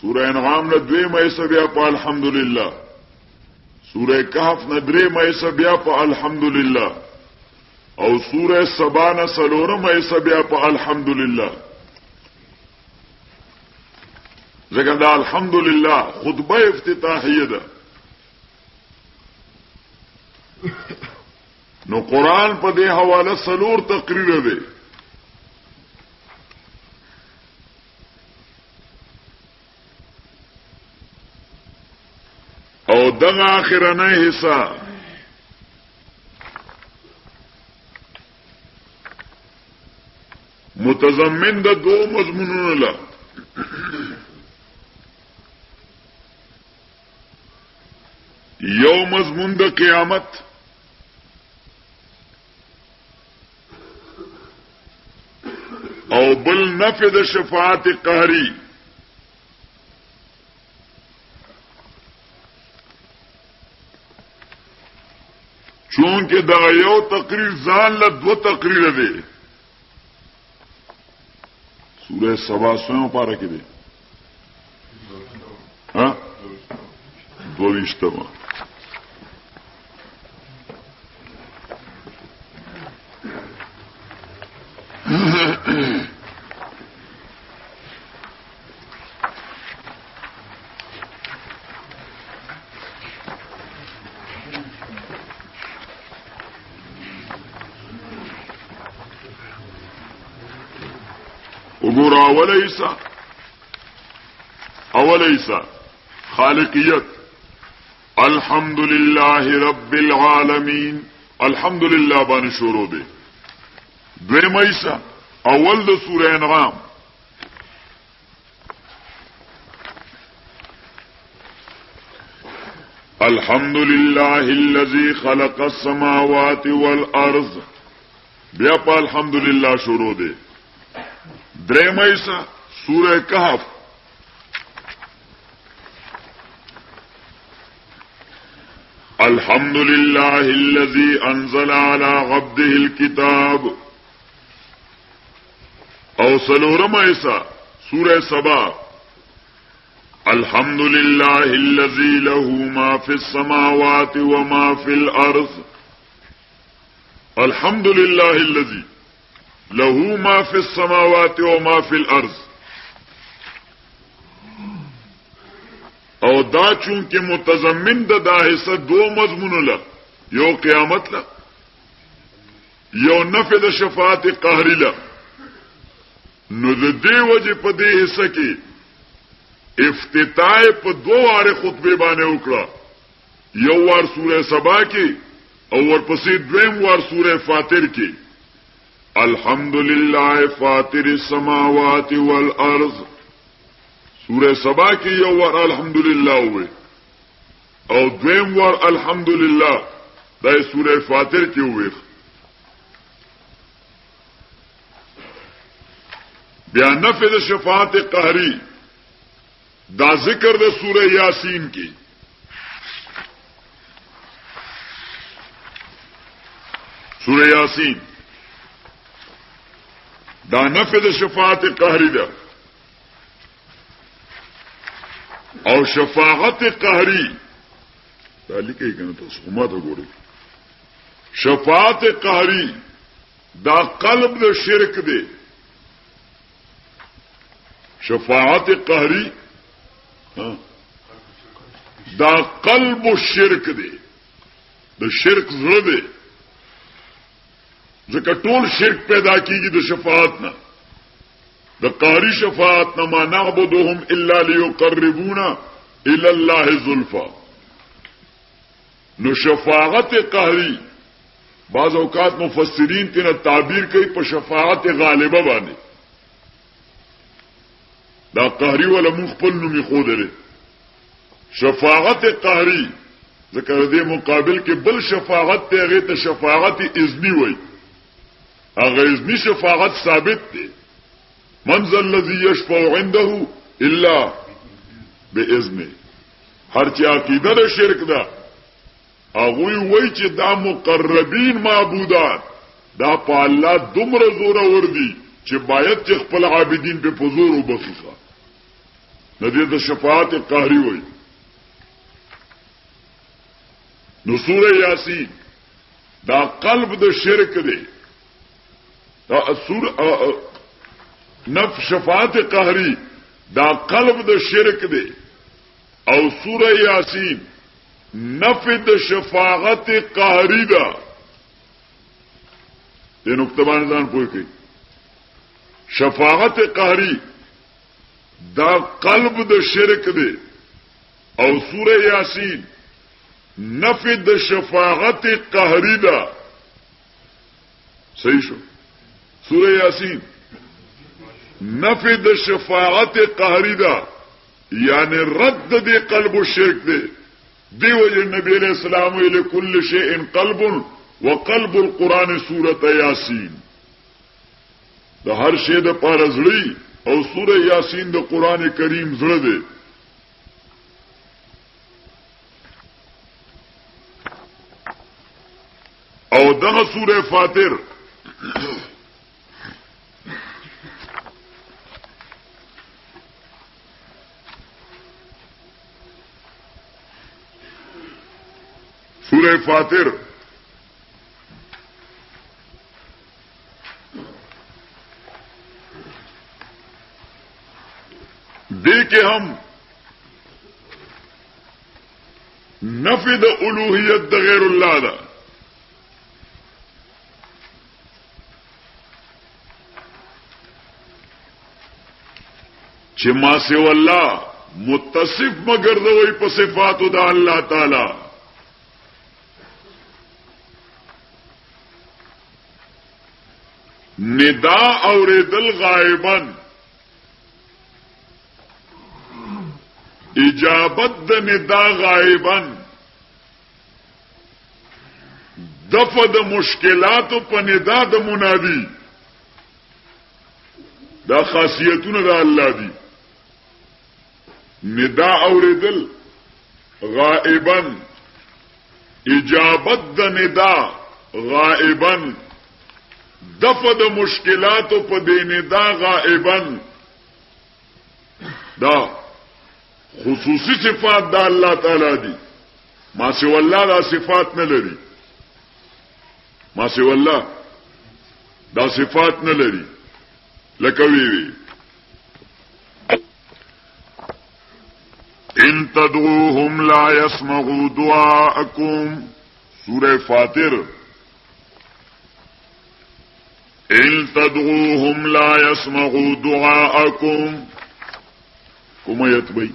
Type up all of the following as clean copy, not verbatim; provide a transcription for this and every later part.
سوره انعام نه دویمه ایسه بیا په الحمدلله، سوره کهف نه دریمه ایسه بیا په الحمدلله، او سوره سبا نه څلورمه ایسه بیا په الحمدلله. ځکه دا الحمدلله خطبه افتتاحیه ده. نو قرآن په دې حواله څلور تقریر دی. او دغه اخرنه حصہ متضمن د دو مضمونونو له یو مضمون د قیامت او بل نفی د شفاعت قهری. چونکه دا یو تقریر ځان له دو تقریر دی. سوره سبا سویم پارا کې دی ها 22 وګور اولیسا خالقیت الحمدللہ رب العالمین الحمدللہ باندې شروع دی. دویم ایسا اول د سوره انعام الحمدللہ الذی خلق السماوات والارض بیا په الحمدللہ شروع دی. دریم ایسا سورہ کہف الحمدللہ الذی انزل علی عبده الكتاب او سلورم ایسا سورہ سبا الحمدللہ الذی له ما فی السماوات وما فی الارض الحمدللہ الذی له ما فی السماوات وما فی الارض. او دا چونکه متضمن دا حصہ دو مضمون له یو قیامت له یو نفی د شفاعت قهری له. نو د دې وجه په دې حصہ کې افتتاح په دوه واره خطبه باندې وکړه. یو وار سوره سبا کې او ورپسې دویم وار سوره فاطر کې. الحمدللہ فاطر السماوات والارض سورہ سبا کی یو ور الحمدللہ ہوئے او دویم ور الحمدللہ دا سورہ فاطر کی ہوئے. بیا نفی د شفاعت قهری دا ذکر د سورہ یاسین کی. سورہ یاسین دا نفی د شفاعت قهری ده. او شفاعت قهری دا لیکي کنه تاسو ماته ګورئ. شفاعت قهری دا قلب د شرک دی. شفاعت قهری دا قلب الشرک دی. د شرک زړه دی. ځکه ټول شرک پیدا کیږي د شفاعت نه. د قهری شفاعت نه ما نعبدهم الا ليقربونا الى الله زلفا. نو شفاعت قهری بعض اوقات مفسرین تینا تعبیر کوي په شفاعت غالبه باندې. دا قهری ولا مون خپل نومي خو درې شفاعت قهری. ځکه دې مقابل کې بل شفاعت ته هغه ته شفاعت اذنی وایي. هغه اذنی شفاعت ثابت دی. من ذا الذي يشفع عنده الا باذنه. هر چا عقیده د شرک ده هغه وایي چې دا مقربین معبودات دا په الله دومره زوره ور دي چې باید چې خپل عابدین په حضور وبخښه. ندی د شفاعت قهری وای. نو سوره یاسین دا قلب د شرک دی. دا سوره نف شفاعت قهری دا قلب د شرک دی او سوره یاسین نفی د شفاعت قهری دا. دې نقطه باندې ځان پوه کړئ. شفاعت قهری دا قلب د شرک دی او سوره یاسین نفی د شفاعت قهری دا. صحیح شو. سوره یاسین نفی د شفاعت قهری دا یعنی رد دی قلب الشرک دی. دیو نبی علیہ السلام لكل شيء قلب وقلب القرآن سورة یاسین. د هر شی د پاره زړی او سوره یاسین د قرآن کریم زړه دی. او دغه سوره فاتر سورہ فاتر دے کے ہم نفی د الوہیت د غیر اللہ دا چې ما سوا الله متصف مگر دوی په صفاتو د الله تعالی. ندا اوریدل غائبا اجابت د ندا غائبا دفع د مشکلات په ندا د منادی. دا خاصیتونه د الله دي. ندا اوریدل غائبا اجابت د ندا غائبا دفع د مشکلات په دې ندا غائبا. دا خصوصي صفات د الله تعالی دي. ما سوا الله دا صفات نه لري. ما سوا الله دا صفات نه لري. لکه وی ان تدعوهم لا يسمعوا دعاءكم. سورہ فاتر ان تدعوهم لا يسمعوا دعاءكم. کوم آیت بھئی؟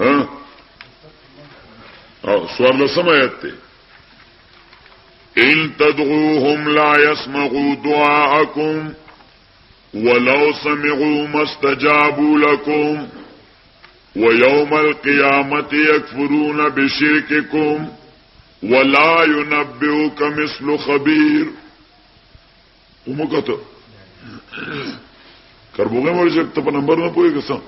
ها سوار لسم آیت تے. ان تدعوهم لا يسمعوا دعاءكم ولو سمعوا ما استجابوا لكم ويوم القيامة يكفرون بشرككم ولا ينبئك مثل خبير. ومکته کربوغه مرجه ته په نمبر نه پوي کسان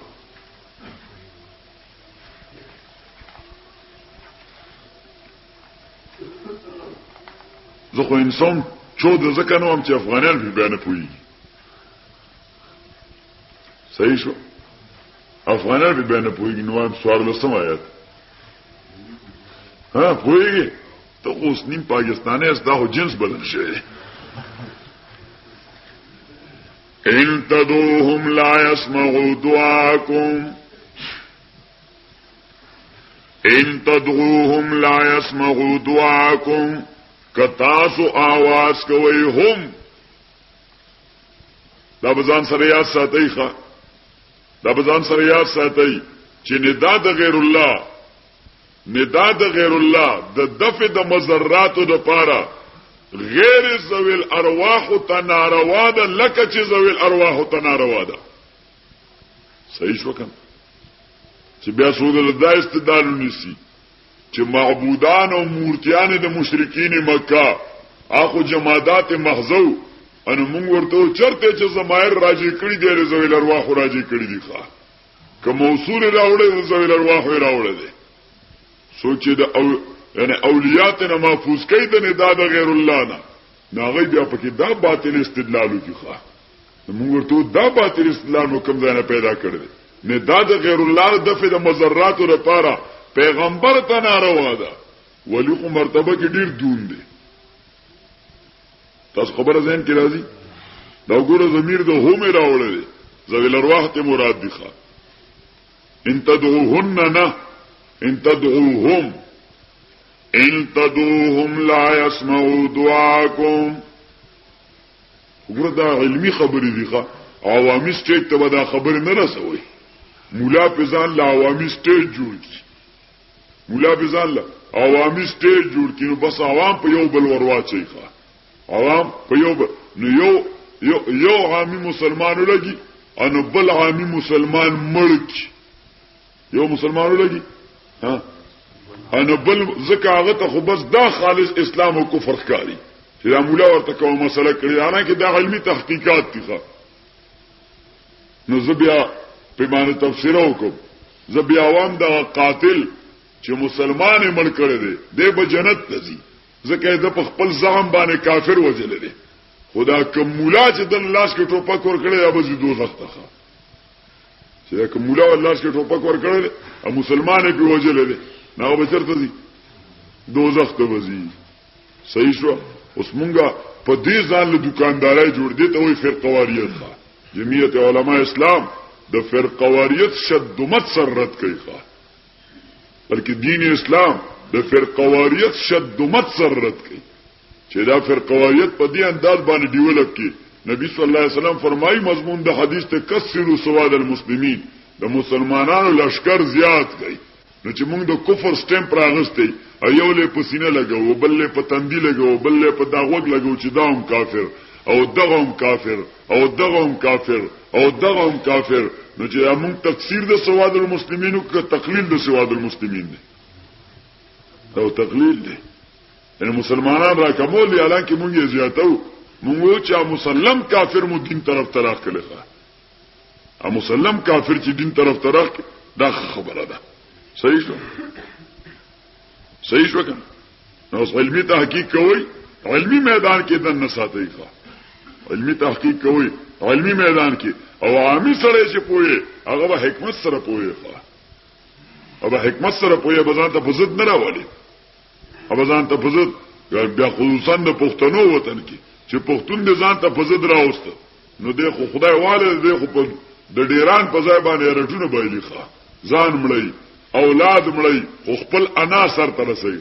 زه خو انسان چود زکه نو هم چې افغانان په بیان پوي. صحیح شو. افغانان په بیان پوي نو هم سوال لسم آیات. ها پوي ته اوس نیم پاکستاني اس دا جنس بدل شي. ان تدعوهم لا يسمعوا دعاءكم ان تدعوهم لا يسمعوا دعاءكم. کتاسو آواز کوي هم دا بزان سره یاد ساتي ښه. دا بزان سره یاد ساتي چې ندا د غیر الله ندا د غیر الله د دفع د مضراتو د پاره غیر ذوی الارواح تناروا ده لکه چې ذوی الارواح تناروا ده. صحیح شو کنه چې بیا سود له استدلال نسی چې معبودان او مورتیان د مشرکین مکه اخو جمادات محضو ان موږ ورته چرته چې زمایر راځي کړي دي ذوی الارواح راځي کړي دي ښه که موصول راوړي ذوی الارواح راوړي دي سوچ د او یعنی اولیات نه محفوظ کړي د ندا د غیر الله نه ناغي بیا پکې دا باطل استدلالو کی ښه موږ ورته دا باطل اسلام کوم ځای نه پیدا کړی نه دا د غیر الله د دفع د مضرات لپاره پیغمبر ته ناروا ده ولی خو مرتبه کې ډیر دون دی تاسو خبره ذهن کې راځي دا وګوره ضمیر د هم راوړل دی ذویل ارواح ته مراد دي ښا ان تدعوهم لا يسمعوا دعاءكم وګوره دا علمي خبرې دي ښا عوامي سټیج ته دا خبرې نه رسوي مولا په ځان لا عوامي سټیج جوړ کی مولا په ځان لا عوامي سټیج جوړ کی نو بس عوام په یو بل ورواچي ښا عوام په یو بل نو یو عامي مسلمانو لګي ان بل عامي مسلمان مړ یو مسلمانو لګي ها ان بل زکاغه ته خو بس دا خالص اسلام او کفر ښکاری چې دا مولا ورته کومه مسله کړی انا کې دا علمي تحقیقات دي ښا نو زبیا په معنی تفسیر وکم زبیا عوام دا قاتل چې مسلمان یې مړ کړی دی د به جنت ته ځي ځکه د خپل ځان باندې کافر وجل دی خدا کوم مولا چې د لاس کې ټوپک ور کړی یا به دوزخ ته چې کوم مولا ول لاس کې ټوپک ور کړی او مسلمان یې په وجل دی نو به چرته ځي دوزخ ته وځي صحیح شو اوس مونږه په دې ځان له دکاندارای جوړ دي ته وي فرقواریت جمعیت علماء اسلام د فرقواریت شدمت سرت کوي ښا بلکې دین اسلام د فرقواریت شدمت سرت کوي چې دا فرقواریت په دې انداز باندې ډیولپ کی نبی صلی الله علیه وسلم فرمایي مضمون د حدیث ته کثروا سواد المسلمین د مسلمانانو لشکر زیات کړي نو چې موږ د کفر سټمپ راغستې او یو له پسینه لګاو بل له پتندی لګاو بل له په داغوګ لګاو چې دا هم کافر او دغه هم کافر او دغه هم کافر او دغه هم کافر نو چې موږ تکثیر د سواد المسلمینو که تقلیل د سواد المسلمین دی او تقلیل دی ان مسلمانان را کومول دي حالانکه موږ یې زیاتو موږ چې مسلم کافر مو دین طرف تراخ کړي ا مسلم کافر چې دین طرف تراخ دا خبره ده صحیح شو کنه نو علمي تحقیق کوي علمي میدان کې د نساتې ښه علمي تحقیق کوي علمي میدان کې او عامي سره چې پوي هغه به حکمت سره پوي ښه او حکمت سره پوي بزان ته فزد نه راوړي او بزان ته فزد بیا خصوصا د پښتنو وطن کې چې پښتون د ځان ته فزد راوست نو د خدای والي د خو د ډیران په ځای باندې رټونه بایلی ښه ځان مړی اولاد مړی خو خپل انا سر ته رسي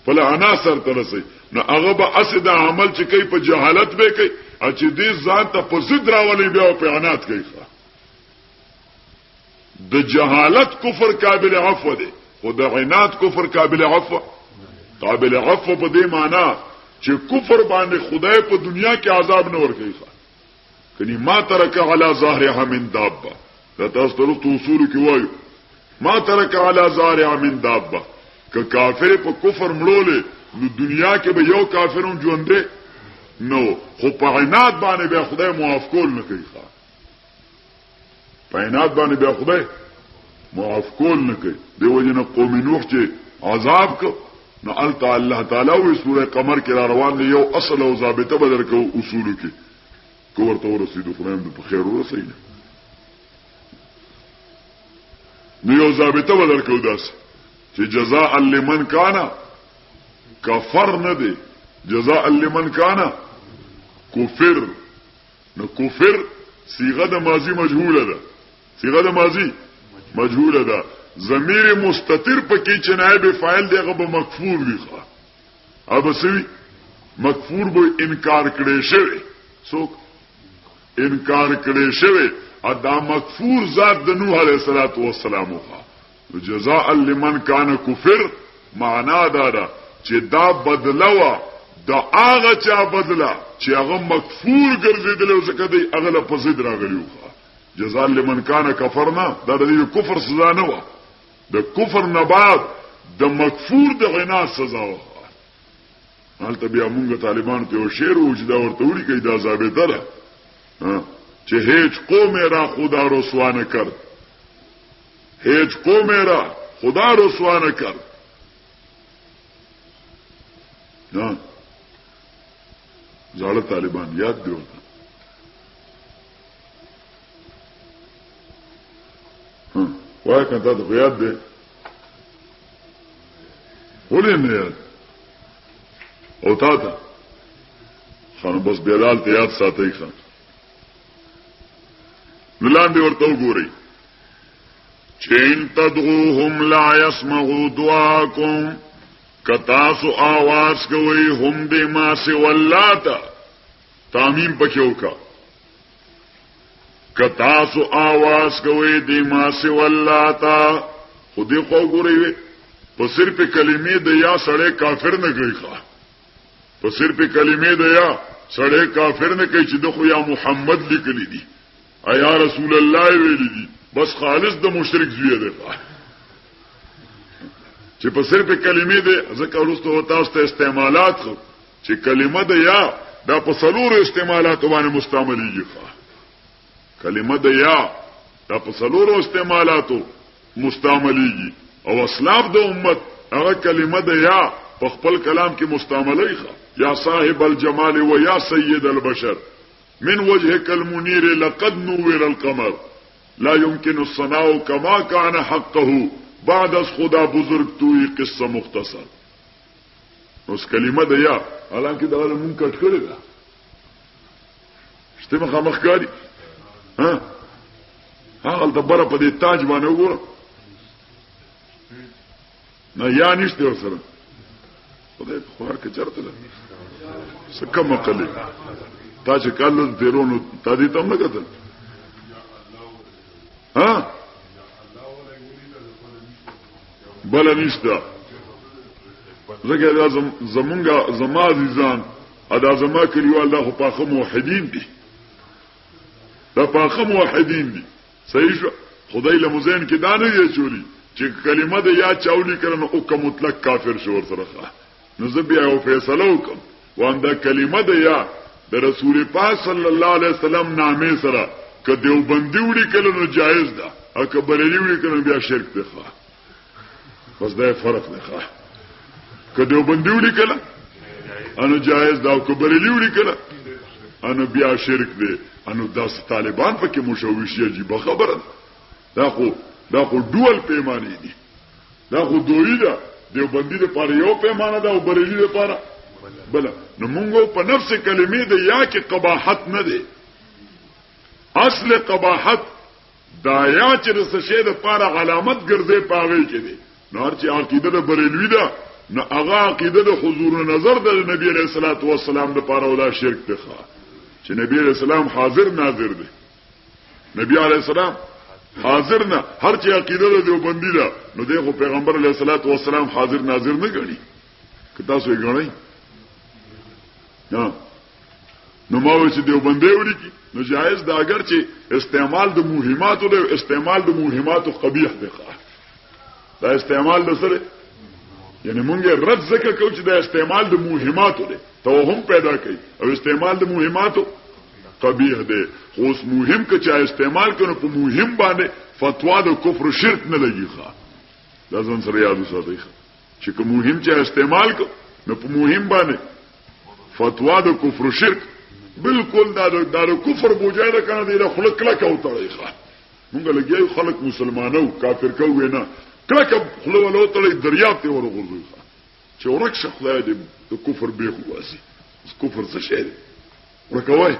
خپل انا سر ته رسي نو هغه به اسد عمل چې کوي په جهالت به کوي او چې دې ځان ته په ضد راولي بیا په عنایت کوي د جهالت کفر قابل عفو دی خو د عنایت کفر قابل عفو په دې معنی چې کفر باندې خدای په دنیا کې عذاب نه ورکوي کني ما ترک علی ظاهرها من دابه دا تاسو ته اصول کې وایو ما ترک علی ظاهرها من دابه که کافر په کفر مړول نو دنیا کې به یو کافرون ژوند نو خو په عنایت باندې به خدای معاف کول نه کوي په عنایت باندې به خدای معاف کول نه کوي دیو جن قوم نوح چې عذاب کو نو الله تعالی او سوره قمر کې را روان دی یو اصل او ضابطه بدل کو اصول کې کو ورته ورسېدو فرام په خیر ورسېنه نو یو ضابطه بدل کو داس چې جزاء لمن کان کفر نه دی جزاء لمن کان کفر نو کفر صيغه د ماضی مجهوله ده صيغه د ماضی مجهوله ده ضمیر مستتر پکې چې نائب فاعل دی هغه به مکفور دی ښه اوب سوي مکفور به انکار کړي شوی څوک انکار کړي شوی ادا مکفور ذات د نوح علیه السلام خو جزاء لمن کان کفر معنا دا چې دا بدلوا دا هغه چا بدلا چې هغه مکفور ګرځیدل او څنګه دی هغه له پزید راغلیو جزاء لمن کان کفرنا دا د کفر سزا نه و د کفر نه بعد د مکفور د غنا سزا و حالت بیا موږ طالبان ته شعر وجدا ورته وړي کې دا ثابته ده چې هیڅ قوم را خدا رسوا نه کرد هیڅ قوم را خدا رسوا نه کرد نه زړه طالبان یاد دی وای کنه ته یاد دی ولې نه یاد او تا خانو بس بلال ته یاد ساتي خان لاندې ورته وګورئ چین تدعوهم لا يسمعوا دعاكم کتاسو آواز کوي هم دې ما سي ولاتا تامیم پکيو کا کتاسو آواز کوي دې ما سي ولاتا خودي خو ګورئ په صرف کلمې د یا سړی کافر نه کوي ښا په صرف کلمې د یا سړی کافر نه کوي چې د خو یا محمد لیکلی دي ایا رسول الله ویلي دي بس خالص د مشرک زوی دی چې په صرف کلمې د ذکر ورستو تاسو ته استعمالات خو چې کلمه د یا د په څلور استعمالات باندې مستعمليږي کلمه د یا د په څلور استعمالاتو مستعمليږي او اسلاف د امت هغه کلمه د یا په خپل کلام کې مستعملي یا صاحب الجمال و یا سید البشر من وجهك المنير لقد نور القمر لا يمكن الصناع كما كان حقه بعد از خدا بزرگ توی قصه مختصر اوس کلمه د یا حالانکه دا مونږ کټ کړی دا شته مخامخ کاری ها هغه د بره په دې تاج باندې وګوره نه یا نشته ورسره خدای په خور کې چرته ده سکه مقلی تا چې کالو دیرونو تا دې تم نه کتل ها بل نشته زګر لازم زمونږه زما عزیزان ادا زما کلیوال دا خو پاخه موحدین دي دا پاخه موحدین دي صحیح شو خدای له مزین کې دا نه دی چولی چې کلمه د یا چاولی کړه او کوم مطلق کافر شو ورسره نو زه بیا یو فیصله وکم وان دا کلمه د یا د رسول پاک صلی الله علیه وسلم نامه سره که دیوبندی وړي کله نو جایز ده او که بریلی وړي کله بیا شرک ده بس دا فرق ده که دیوبندی وړي کله انو جایز ده او که بریلی وړي کله انو بیا شرک ده انو داس طالبان پکې مشوشي عجیب خبره دا خو ډول پیمانه دي دا خو دوی ده دیوبندی د پاره یو پیمانه ده او بریلی د پاره بل نو مونږ په نفس کلمې د یا کې قباحت نه ده اصل قباحت دا یا چې د څه د پاره علامت ګرځي پاوي کې دي نو هر چې عقیده د بریلوی ده نو هغه عقیده د حضور نظر د نبی علیہ الصلوۃ والسلام د پاره ولا شرک ده چې نبی علیہ السلام حاضر ناظر ده نبی علیہ السلام حاضر نه هر چې عقیده د دیوبندی ده نو دغه پیغمبر علیہ الصلوۃ والسلام حاضر ناظر نه غني که تاسو یې غنئ نو ما وې چې دیوبندی وړي کی نو جایز دا اگر چې استعمال د موهماتو د استعمال د موهماتو قبیح دی دا استعمال د سره یعنی مونږ رد زکه کوو چې دا استعمال د موهماتو دی توهم پیدا کوي او استعمال د موهماتو قبیح دی خو اوس موهم که چا استعمال کنه په موهم باندې فتوا د کفر شرک نه لګي لازم سره یاد وساتئ چې که موهم چا استعمال کو نو په موهم باندې فتوا د کفر شرک بالکل دا کفر بوجای نه کنه دی خلق کله کوي مونږ لګي خلق مسلمانو کافر کوي نه کله خلق ولو ته دریاب ته ورغورځي چې ورکه خدای دې د کفر به خواسي کفر څه شي ورکوي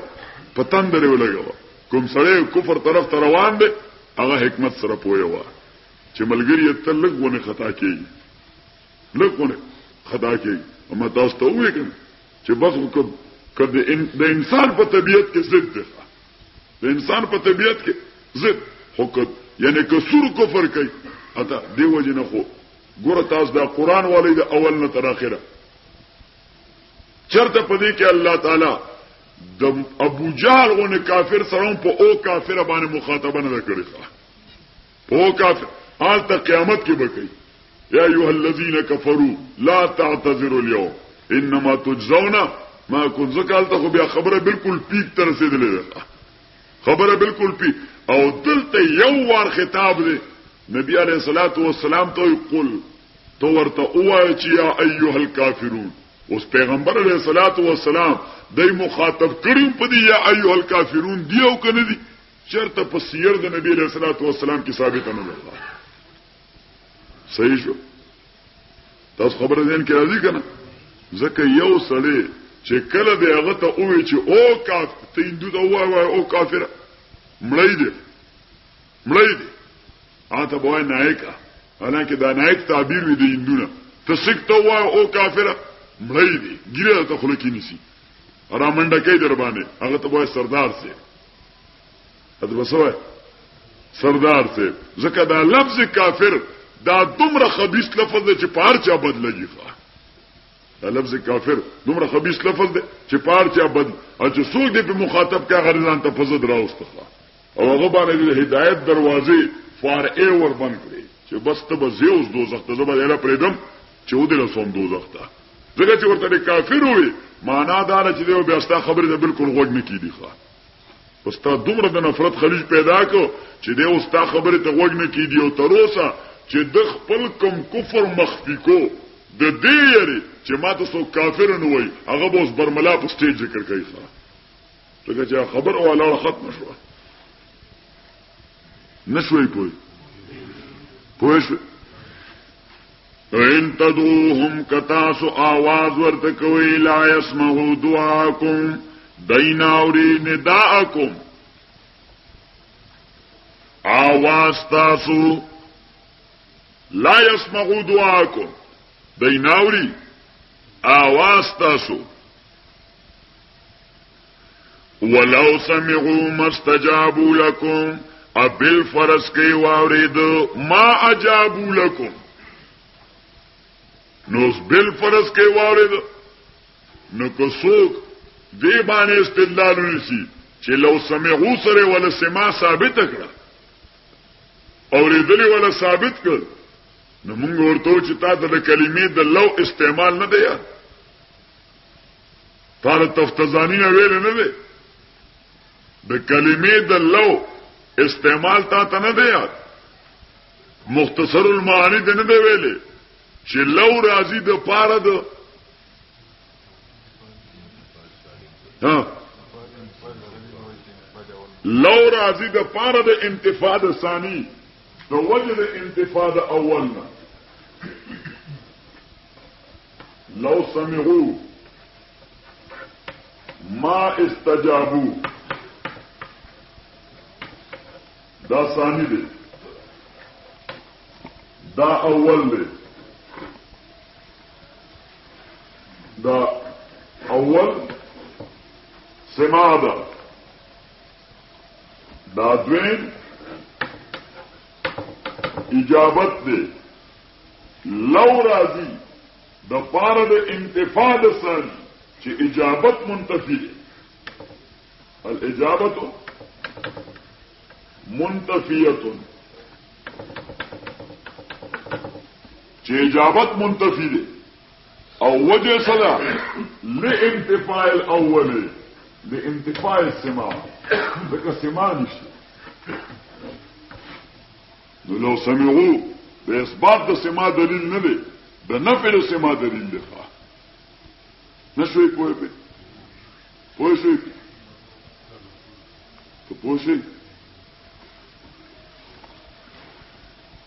پتن درې ولګوا کوم سړی کفر طرف ته روان دی هغه حکمت سره پوي و چې ملګری ته لګونه خطا کوي لګونه خطا کوي اما تاسو ته وې کنه چې بس کله د انسان په طبیعت کې ضد ده د انسان په طبیعت کې ضد حکم یعنی کسور کفر کوي اته دیو جن خو ګوره تاسو د قران والي د اول نه تر اخره چرته پدې کې الله تعالی د ابو جهل غو نه کافر سره په او کافر باندې مخاطبه نه کړی او کافر حال ته قیامت کې بکی یا ایها الذين كفروا لا تعتذروا اليوم انما تجزون ما كنت ذکرت خو بیا خبره بالکل پیک تر رسیدلې خبره بالکل پیک او دلته یو وار خطاب دی نبی علیہ الصلوۃ والسلام ته قل تو ورته اوه چې یا ایها الکافرون اوس پیغمبر علیہ الصلوۃ والسلام دای مخاطب کړي په دې یا ایها الکافرون دیو کنه دي چرته په سیر د نبی علیہ الصلوۃ والسلام کې ثابت نه ده صحیح شو تاسو خبره دین کې راځي کنه ځکه یو سړی چې کله دی هغه ته وایي چې او کافر ته هندو ته وایي او کافر مړی دی هغه ته وایي نایکا حالانکه دا نایک تعبیر وي د هندو نه ته سکھ ته وایي او کافر مړی دی ګیره ته خلک نیسی را منډه کوي در باندې هغه ته وایي سردار سي اته بسوي سردار سي ځکه دا لفظ کافر دا دومره خبيث لفظ دی چې پارچا بدلږي دا لفظ کافر دومره خبيث لفظ دی چې پارچا بدل او چې څوک دې په مخاطب کې غرضان ته فزد راوستخه او هغه باندې د هدایت دروازې فارئ ور بند کړي چې بس ته به زیوس دوزخ ته زبر اله پرېدم چې ودل سوم دوزخ ته ځکه چې ورته کافر وي معنا دا نه چې دی بیا ستا خبره ده بالکل غوږ نه کیدی ښه پس تا دومره د نفرت خلیج پیدا کو چې دی او ستا خبره ته غوږ نه کیدی او تر اوسه چې د خپل کوم کفر مخفي کو د دې یاري چې ما تاسو کافر نه وای هغه به اوس برملا په سټیج ذکر کوي ښه څنګه چې خبر او علاوه ختم شو نشوي پوي شو وَإِن تَدْعُوهُمْ كَتَاسُ آواز ورتکوي لا يسمعوا دعاءكم دیناوری نداءکم آواز تاسو لا يسمعوا دعاءكم دیناوری آواز تاسو ولو سمعوا ما استجابوا لكم ابل فرض کوي واورید ما اجابوا لكم نو بل فرض کوي واورید نو کو څوک دی باندې استدلال ونشي چې لو سمعوا سره ولا سما ثابت کړه اوریدلی ولا ثابت کړ نو موږ ورته چې تا د کلمې د لو استعمال نه دی تا د تفتزانی نه ویل نه دی د کلمې د لو استعمال تا نه دی مختصر المعانی د نه دی ویلې چې لو راضی د پاره د لو راضی د پاره د انتفاده ثانی د وجه د انتفاده اولنا لو سمعوا ما استجابوا دا ثانی دی دا اول دی دا اول سماع دا دوین اجابت دی لو راضی د پاره د انتفاع د ثانی چې اجابت منتفی دی الاجابت منتفیه چې اجابت منتفی دی او وجه صدا لانتفاع الاول لانتفاع السماع ذکر سماع نشته نو لو سمعوا د اثبات د سماع دلیل نه دی د نفي د سماع دلیل دی نشوي پوه شئ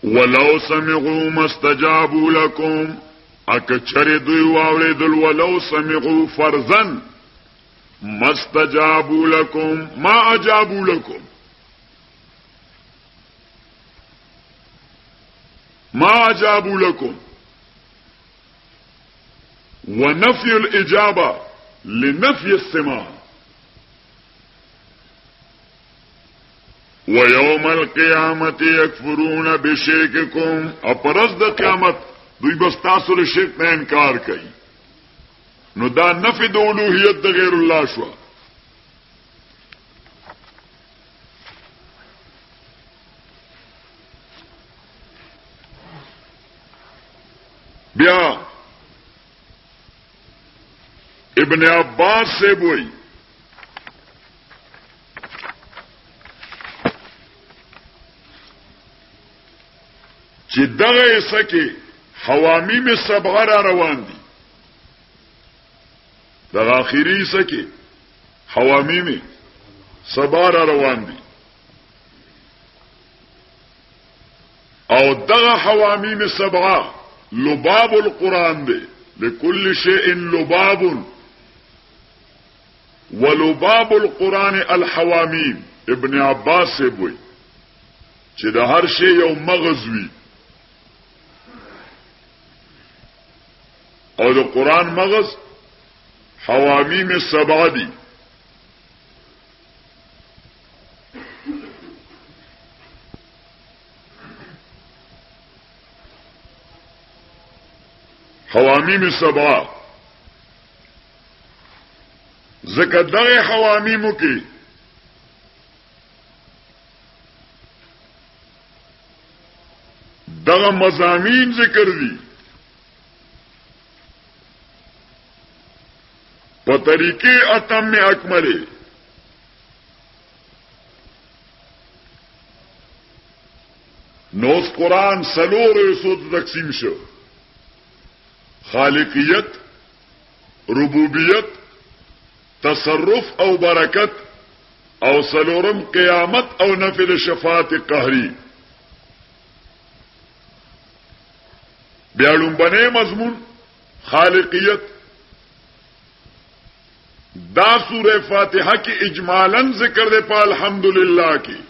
ولو سمعوا ما استجابوا لكم اکچر دوی واوریدل ولو سمعوا فرضا ما استجابوا لكم ما اجابوا لكم ما اجابوا لكم ونفي الاجابه لنفي السماع ويوم القيامه يكفرون بشرككم اپرز د قیامت دوی بس تاسو له شرک نه انکار کوي نو دا نفي د اولوهیت د غیر الله شو بیا ابن عباس سے وہی چې دغه سکه حوامیم سبغه را روان دي دغه اخیری سکه حوامیم سبغه را روان دي او دغه حوامیم سبعه لباب القرآن دی لكل شيء لباب ولباب القرآن الحوامیم. ابن عباس سے بوئی چې د هر شی یو مغز وي او د قرآن مغز حوامیم سبعه دی. حوامیم سبعه ذکر دغه حوامیمو کې دغه مضامین ذکر دي په طریقې اتم اکمله. نوس قرآن سلور یسود تقسیم شو: خالقیت، ربوبیت، تصرف او برکت، او سلورم قیامت او نفل شفاعت قهری. بیاړم بنه مضمون خالقیت. دا سورہ فاتحہ کی اجمالاً ذکر دے پا الحمدللہ کی.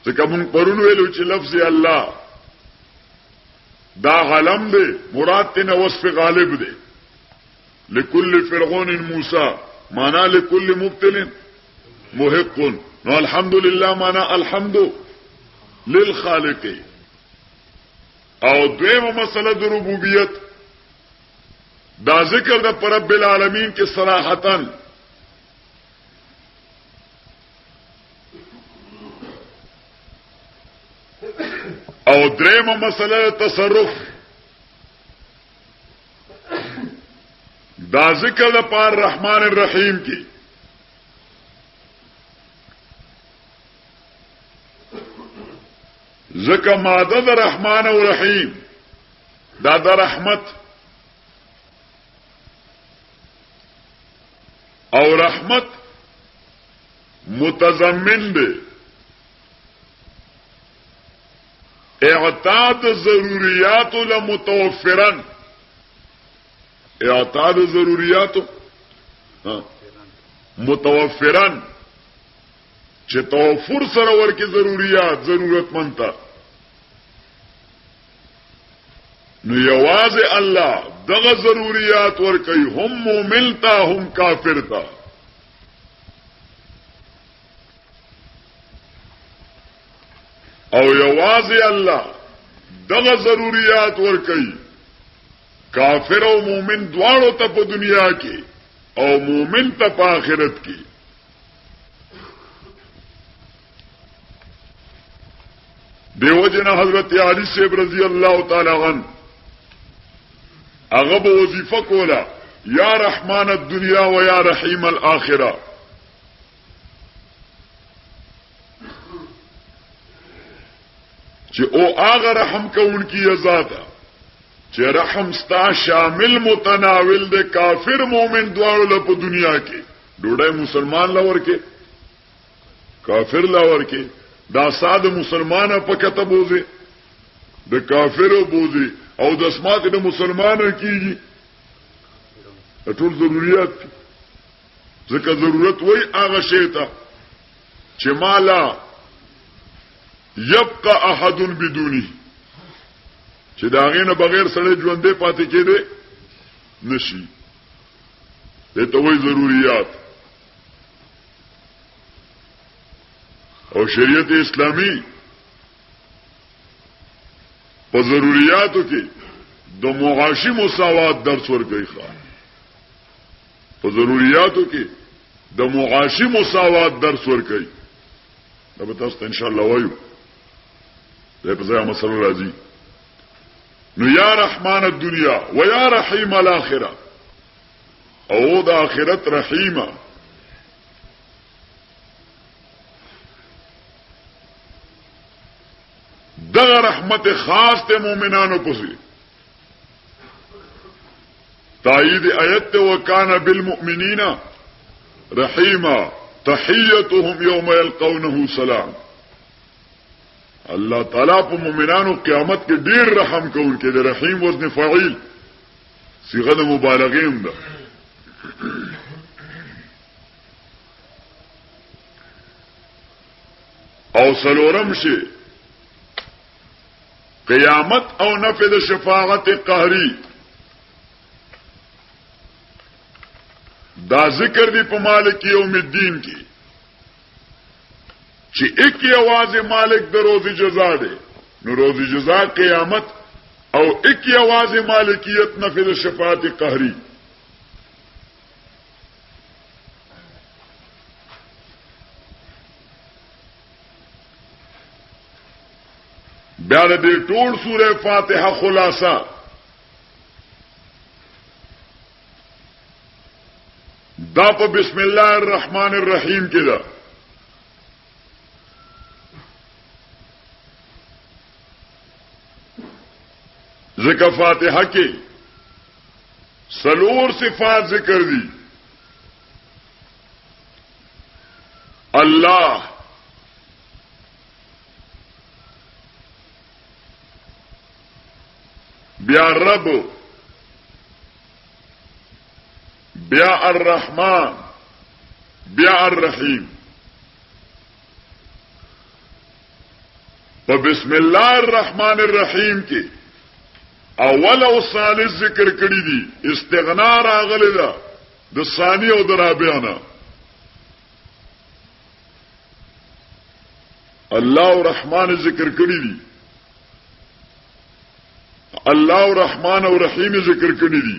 ذکر من پرون ویلو چې لفظ اللہ دا غلم دے مراد تینا وصف غالب دے. لکل فرعون موسیٰ مانا لکل مبتل محق. نو الحمدللہ مانا الحمد للخالق. او دویم مسئلہ د ربوبیت دا ذکر دا پر رب العالمین کے صراحتاً او دریم مسئلہ تصرف دا ذکر دا پار رحمان الرحیم کی. ذکر مادہ دا رحمان و رحیم دا دا رحمت او رحمت متضمن دے اعطاد ضروریات لمتوفرن. اعطاد ضروریات متوفرن چې توفر سره ورکی ضروریات ضرورت منتا. نو یوازې الله دغه ضروریات ورکی هم مومن تا هم کافر تا. او یوازې الله دغه ضروریات ورکی کافر او مومن دواړو ته په دنیا کې او مومن ته په آخرت کې. دیو جن حضرت علی صاحب رضی الله تعالی عنہ هغه وظیفه کولا یا رحمان الدنیا و یا رحیم الاخره. چې او هغه رحم کوونکی ذات چې رحم ستا شامل متناول د کافر مومن دواړو په دنیا کې. ډوډۍ مسلمان لور کې کافر لور کې دا ساده مسلمانه په کته بوزي د کافرو بوزي او د اسماء د مسلمانو کیږي ټول ضرورت. ځکه ضرورت وای هغه شی ته چې مالا يبقى احد بدونه چې دا غینه بغیر سره ژوندې پاتې کېده نشي. دته وای ضرورت. او شریعت اسلامی په ضرورتو کې د معاشي مساوات درس ورکوي. په ضرورتو کې د معاشي مساوات درس ورکوي. دا به تاسو ته ان شاء الله وایو. دا په ځای مسله راځي. نو یا رحمان الدنیا و یا رحیم الاخره او د آخرت رحیمه. دغه رحمت خاص ته مومنانو پسې تایید آیت وکانا بالمؤمنین رحیما تحیتهم یوم یلقونه سلام. الله تعالی په مؤمنانو قیامت کې ډیر رحم کوونکی دی. رحیم وزن فاعل صيغه د مبالغه هم ده. او سلورم شي قیامت او نفذ شفاعت قهری دا ذکر دی په مالک یوم الدین کې چې ایک आवाज مالک د روز جزا دی. نو روز جزا قیامت او ایک आवाज مالکیت نفذ شفاعت قهری. بیا د ټول سوره فاتحه خلاصہ دا په بسم الله الرحمن الرحیم کې ده. ذکر فاتحه کې سلور صفات ذکر دي. الله بیا رب بیا الرحمن بیا الرحیم. په بسم الله الرحمن الرحیم کې اول او ثالث ذکر کړی دي. استغنا راغلی ده د ثانی او د رابع نه. الله او رحمان ذکر کړی دي. الله او رحمان او رحیم ذکر کړی دي.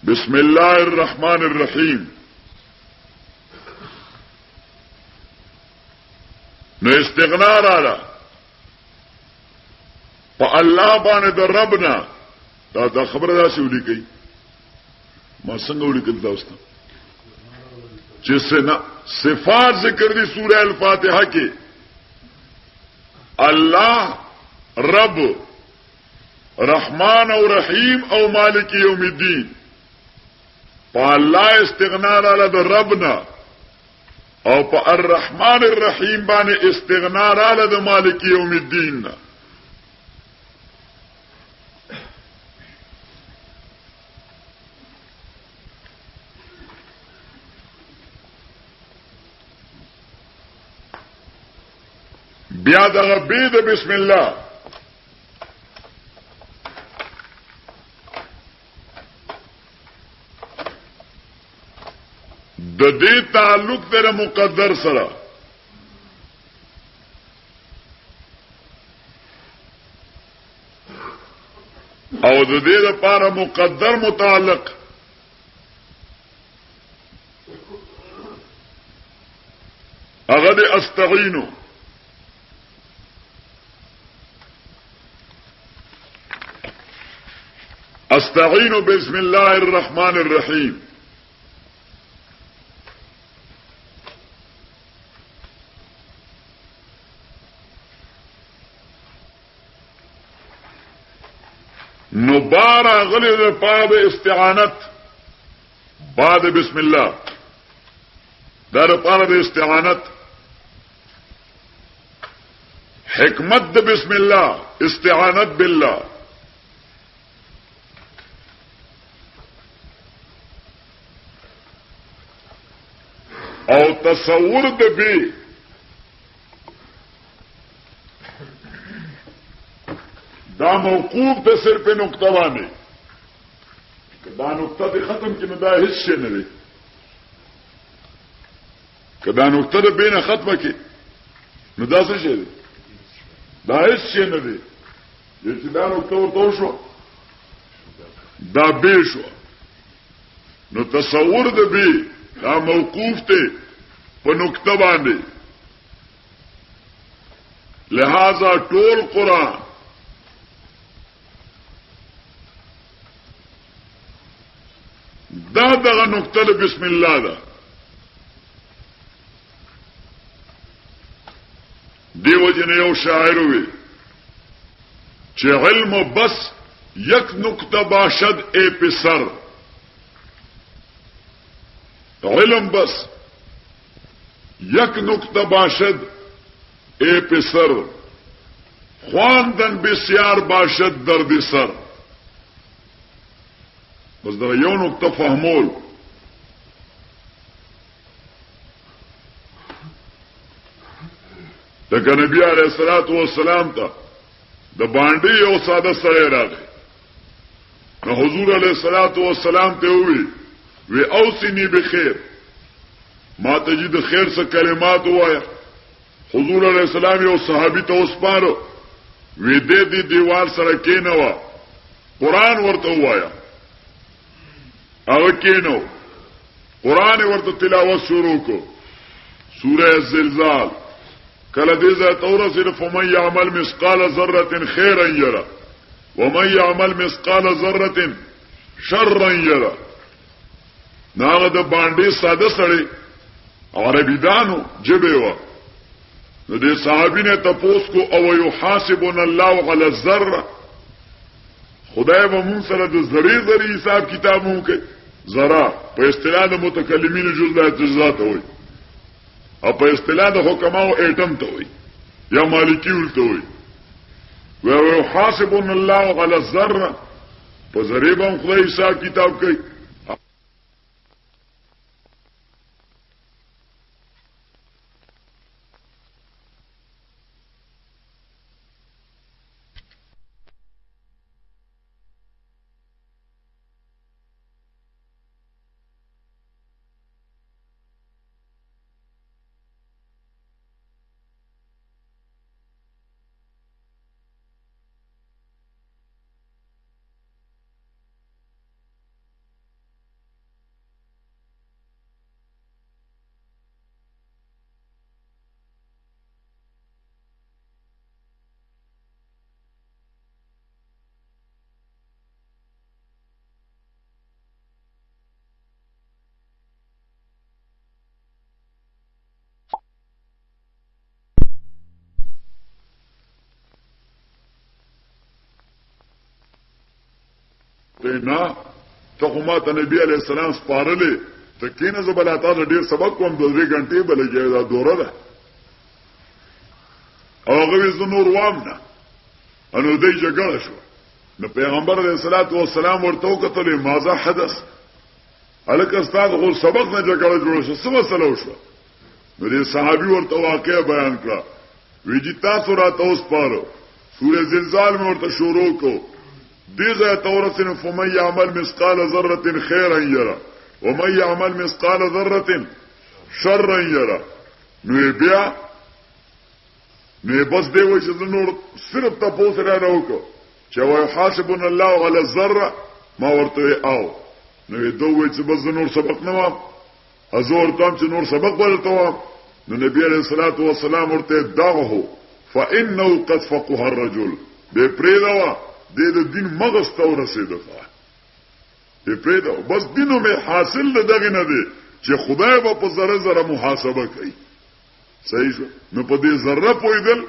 بسم الله الرحمن الرحیم. نو استغنا راغله په الله باندې د ربنا دا خبره دا شولې کوي. ما څنګه ولیکل تاسو ته چې صفات ذکر دي سوره الفاتحه کې. الله رب رحمان او رحیم او مالک یوم الدین. په الله استغنا رااله د ربنا او په الرحمن الرحیم باندې استغنا رااله د مالک یوم الدین. بیا دغه بيد بسم الله د دې تعلق در مقدر سره. او د دې لپاره مقدر متعلق هغه د استعینو. استعين بسم الله الرحمن الرحيم. نبارا غلظ باب استعانت بعد بسم الله دار باب استعانت. حکمت بسم الله استعانت بالله. او تصور د بی دا موقوف د صرف نقطه باندې. کدا نقطه د ختم کې نه دا هیڅ شي نه دی. کدا نقطه د بینه ختمه کې نو دا څه شي دی؟ دا هیڅ شي نه دی. چې دا نقطه ورته شو دا بی شو. نو تصور د بی دا موقوف ته په نقطه باندې. لہذا ټول قرآن دا دغه نقطه د بسم الله ده. دیو جن یو شاعر وی چې علم بس یک نقطه باشد ای پسر. علم بس یک نکته باشد ای پسر خواندن بسیار باشد درد سر. بس در یو نکته فهمول لکه نبی علیہ الصلوۃ والسلام ته د باندې یو ساده سره راغی نو حضور علیہ الصلوۃ والسلام ته وی اوصنی بخیر ما تجد خیر څخه کلمات وایا. حضور علیہ السلام یو صحابي ته وسپارو وی دې دیوال سره کېنوا قران ورته وایا او کېنو قران ورته تلاوت شروع کو سوره الزلزال کله دې ځای تورسل فمن يعمل مثقال ذره خيرا يره ومن يعمل مثقال ذره شرا يره. ناغه د باندې ساده سړی عربی دانو جبه و نو دې صحابي نه تپوس کو او يحاسبنا الله على الذره خدای به مون سره د ذری حساب کتابو کې ذرا په اصطلاح د متکلمین جزئیات جزات وي او په اصطلاح د حکماو ایټم ته وي یا مالکیول ته وي. و يحاسبنا الله على الذره په ذری به خدای حساب کتاب کوي. نه ته خو ته نبی علیہ السلام سپارلې ته کینه زبلاتا ډیر سبق کوم 2 غنټې بلګې دا دوره ده او هغه زنور وامنه انو دې جګړه شو نو پیغمبر علیہ الصلوۃ والسلام ورته وکتل ماذا حدث الک استاد خو سبق نه جګړه جوړ شو څه مسله وشو نو دې صحابي ورته واقعا بیان کړه ویجی تاسو راته اوس پاره سورہ زلزال میں ورته شروع کو دیزا تورسن فمن يعمل مثقال ذره خيرا يرى ومن يعمل مثقال ذره شرا يرى. نو بیا نو بس دی وای چې نور صرف تاسو را راوکو چې وای حاسبنا الله على الذره ما ورته او نو دوی چې بس نور سبق نه و ازور تام چې نور سبق ولته نو نبی عليه الصلاه والسلام ورته داغه فانه قد فقه الرجل به پریدا د دین مغز ته ورسېده په پریدا بس دینو می حاصل دغه نه دی چې خدای به په ذره ذره محاسبه کوي. صحیح شو نو په دې ذره پویدل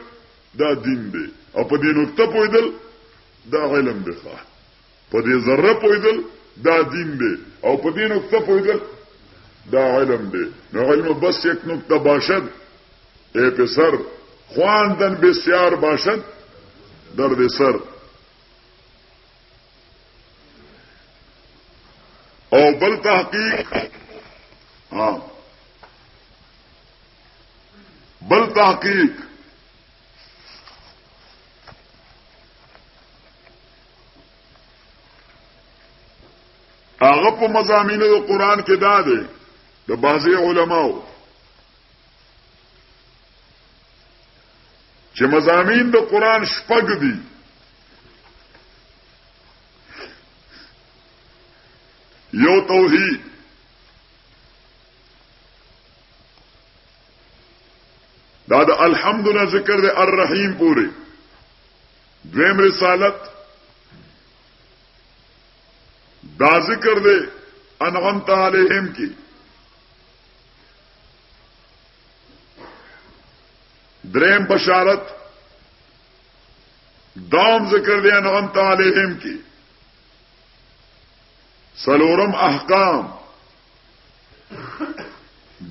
دا دین دی او په دې نقطه پویدل دا علم دی. په دې ذره پویدل دا دین دی او په دې نقطه پویدل دا علم دی. نو علم بس یک نقطه باشد ای پسر خواندن بسیار باشد درد سر. او بل تحقیق بل تحقیق هغه په مضامینو د قران کې دا دی د بعضی علماو چې مضامین د قران شپږ دي. یو توحید دا د الحمدلله ذکر د الرحیم پوری. دویم رسالت دا ذکر د انعمت علیہم کی. دریم بشارت دام ذکر د انعمت علیہم کی. سلورم احکام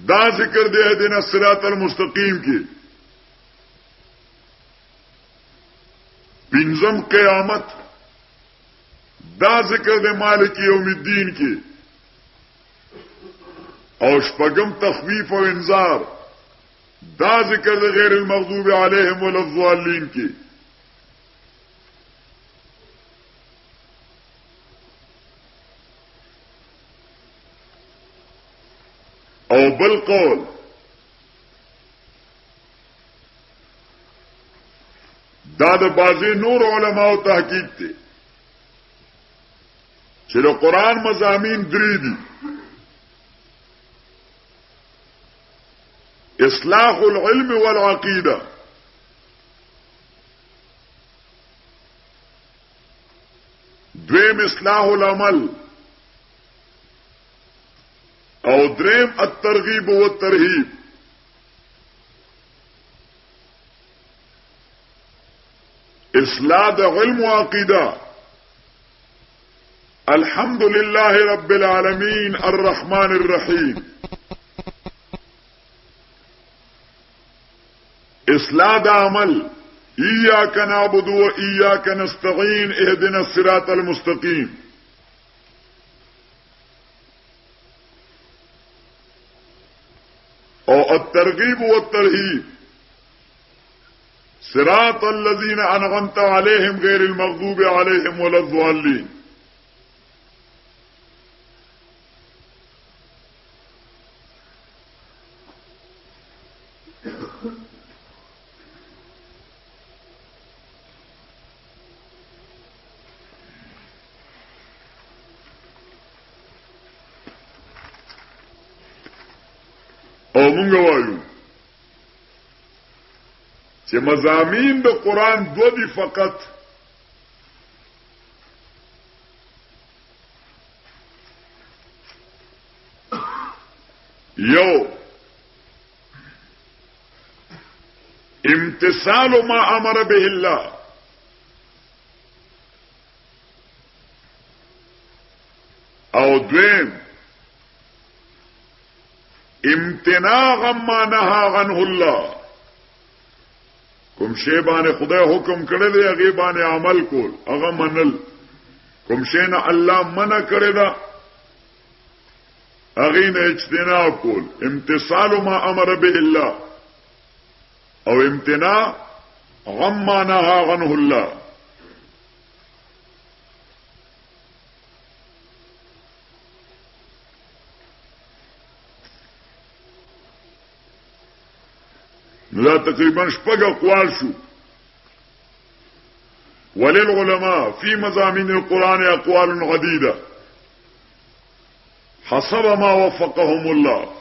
دا ذکر دی اهدنا الصراط المستقیم کې پنځم قیامت دا ذکر دی مالک یوم الدین کې او شپږم تخویف او انذار دا ذکر دی غیر المغضوب علیهم ولا الضالین کې او بل قول دا د بعضی نور علماء تحقیق ته چې د قرآن مضامین درې دي اصلاح العلم والعقیده دویم اصلاح العمل او دریم الترغیب والترهیب اصلاح د علم و عقیده الحمد لله رب العالمین الرحمن الرحیم اصلاح د عمل ایاک نعبد و ایاک نستعین اهدنا الصراط المستقیم او الترغیب والترهیب صراط الذين انعمت عليهم غير المغضوب عليهم ولا الضالين او مونږ وایو چې مضامین د قران دو دي فقط یو امتثال ما امر به الله او دویم امتناع عما نهى عنه الله کوم شی باندې خدای حکم کړی دی هغه باندې عمل کول هغه منل کوم شی نه الله منع کړی دا هغه نه اجتناب کول امتثال ما امر به الله او امتناع عما نهى عنه الله لا تقریبا شپږ اقوال شو وللعلماء في مضامين القرآن اقوال عديدة حسب ما وفقهم الله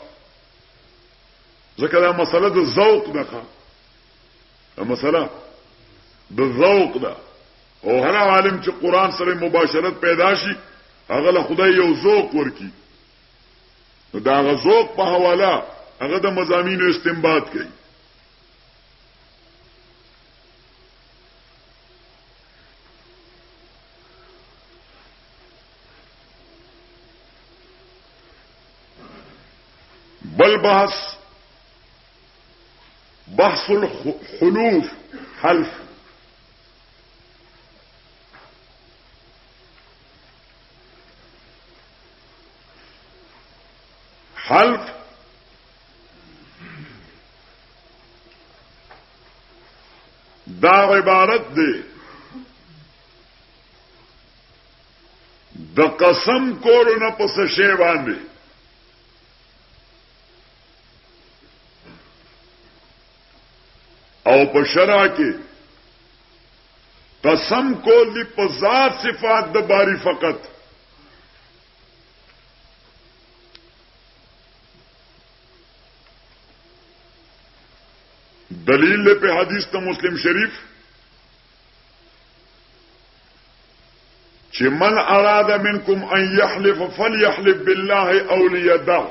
ذکر مسألة الذوق ده مسألة بالذوق ده او هر عالم چې قرآن سره مباشرت پیدا شي هغه له خدای یو ذوق ورکی دا هغه ذوق په حواله هغه د مضامین استنباط کوي بل بحث الحلوف حلف حلف دا عبارت دی د قسم کولو نه پس شی باندې او په شرع کې قسم کول دی په ذات صفات د باری فقط دلیل په حدیث ته مسلم شریف چې من اراد منکم ان يحلف فليحلف بالله او ليدع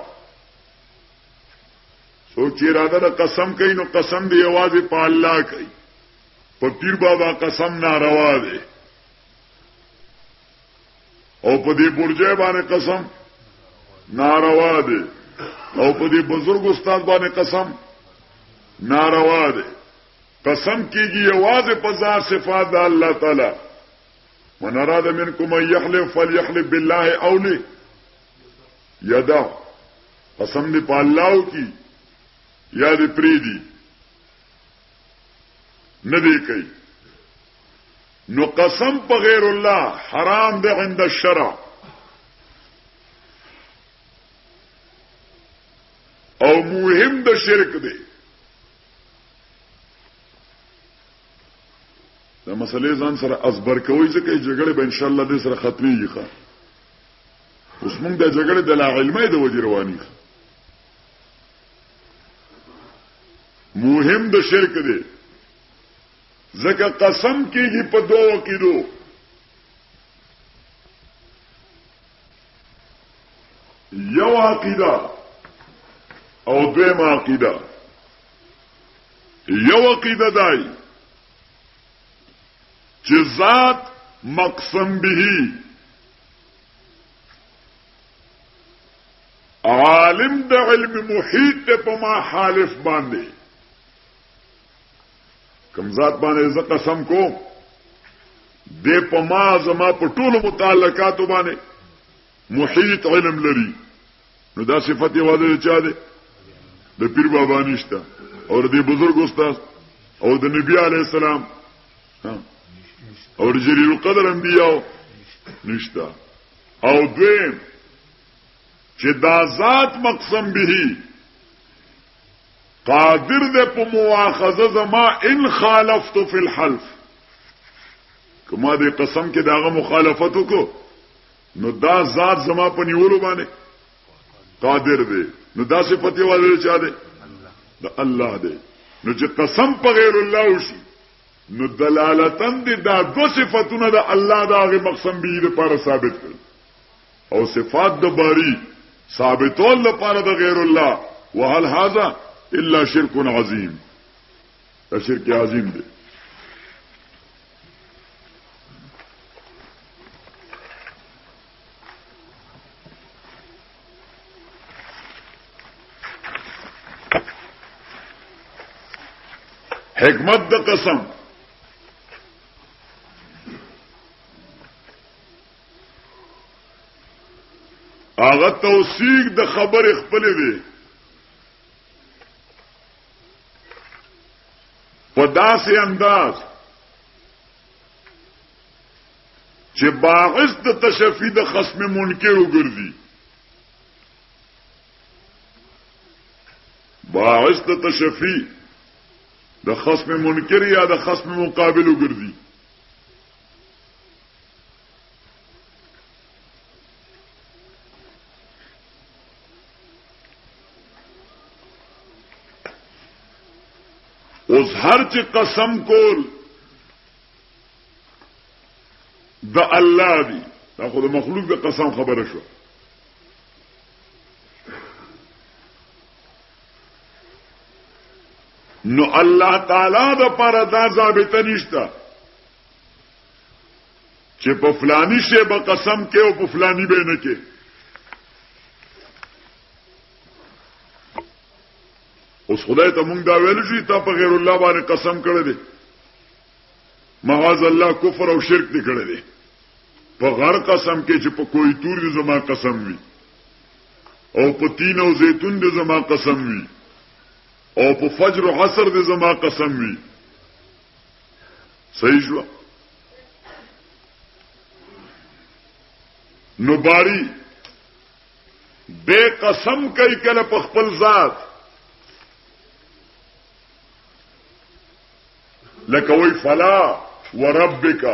سوچ اراده د قسم کوي نو قسم دی یوازې په الله کوي په پیر بابا قسم ناروا دی او په دې برجه باندې قسم ناروا دی او په دې بزرګ استاد باندې قسم ناروا ده. قسم کیږي یوازې په ذات صفات د الله تعالی. من اراد منکم ان يحلف فليحلف بالله او ليدع. قسم دې په الله کی یا دې پریدي نه دی کوي. نو قسم په غیر الله حرام ده عند الشرع. او مهم د شرک دی. دا مسئله ځان سره ازبر کوي ځکه جګړه به ان شاء الله د سره ختميږي ښه. اوس موږ د جګړې د لا علمي د وجې رواني ښه. مهم د شرک دی. ځکه قسم کیږي په دوه عقیدو. یو عقیده او دویمه عقیده. یو عقیده دای چې ذات مقسم به عالم د علم محیط په ما حالف باندې کوم ذات باندې ز قسم کو دې په ما زما په ټولو متعلقاتو باندې محیط علم لري. نو دا صفت یې واده چا ده؟ د پیر بابا نشته او د بزرګ استاد او د نبی علی السلام او د جلیل القدر انبیاء نشته. او دویم چې دا ذات مقسم به قادر ده په مواخذه زما ان خالفت فی الحلف. کما دې قسم کې داغه مخالفت وکړو نو دا ذات زما په نیولو باندې قادر دی. نو دا صفت یې واده چا دی؟ د الله دی. نو چې قسم په غیر الله وشي نو دلالتن دي دا دو صفاتونه د الله دغه مقسم به لپاره ثابت کړي او صفات د باری ثابتول لپاره د غیر الله. وهل هذا الا شرك عظیم. دا شرک عظیم دی. حکمت د قسم هغه توثیق د خبر خپل دی په داسې انداز چې باعث د تشفی د خصم منکر وګرځي. باعث د تشفی د خصم منکر یا د خصم مقابل وګرځي. اوس هر چې قسم کول د الله دی دا خو د مخلوق د قسم خبره شو. نو الله تعالی د پر دا ضابطه نشته چې په فلانی شی به قسم کې او په فلانی به نه کې. اوس خدای ته مونږ دا ویل شو ته په غیر الله باندې قسم کړی دی معاذ الله کفر او شرک دی کړی دی. په غر قسم کې چې په کوئی تور دی زما قسم وي او په تین او زیتون دی زما قسم وي او په فجر او عصر دی زما قسم وي. صحیح شو. نو باری بے قسم کوي کله په خپل ذات لکه وی فلا وربک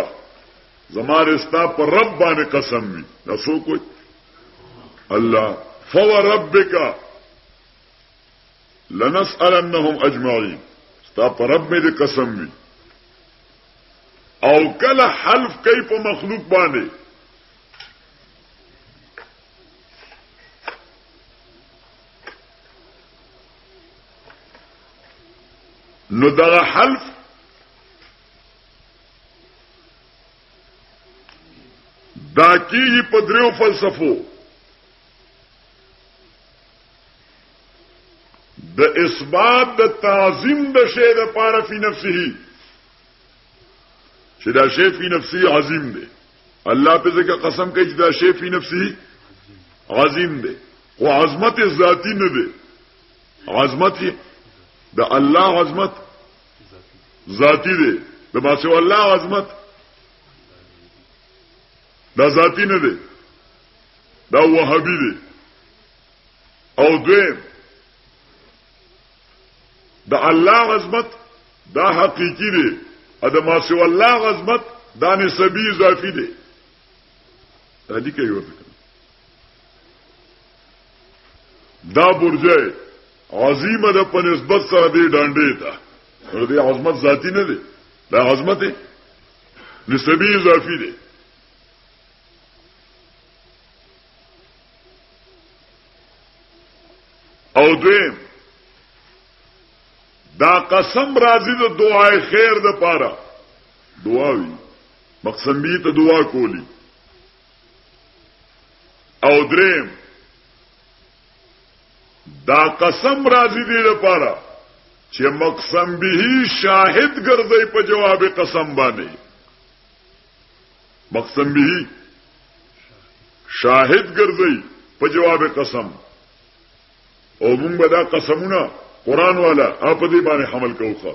زماره استا پر رب باندې قسم وي. دا سو کوئی الله فوربک لنسألنهم اجمعين استا پر رب دې قسم وي. او کله حلف کوي په مخلوق باندې نو دا حلف دا کیږي په دریو فلسفو. د اثبات د تعظیم د شی د پاره فی نفسه چې دا شی فی نفسه عظیم دی الله په ځکه قسم کوي چې دا شی فی نفسه عظیم دی او عظمت ذاتی نه دی عظمت د الله عظمت ذاتی دی د باسه الله عظمت دا ذاتی نه دی دا وهابي دی او دویم د الله عظمت دا حقیقی دی ادم سو الله عظمت دا نسبی اضافي دی دا دي کوي ورته دا برجه عظیمه ده په نسبت سره دی ډانډې ته ورته عظمت ذاتی نه دی دا عظمت نسبی اضافي دی او دویم دا قسم راځي د دعای خیر د پاره دعاوي مقسم به ته دعا کولی او دریم دا قسم راځي د لپاره چې مقسم به شاهد ګرځي په جواب قسم باندې مقسم به شاهد ګرځي په جواب قسم او موږ به دا قسمونه قران والا په دې باندې حمل کوو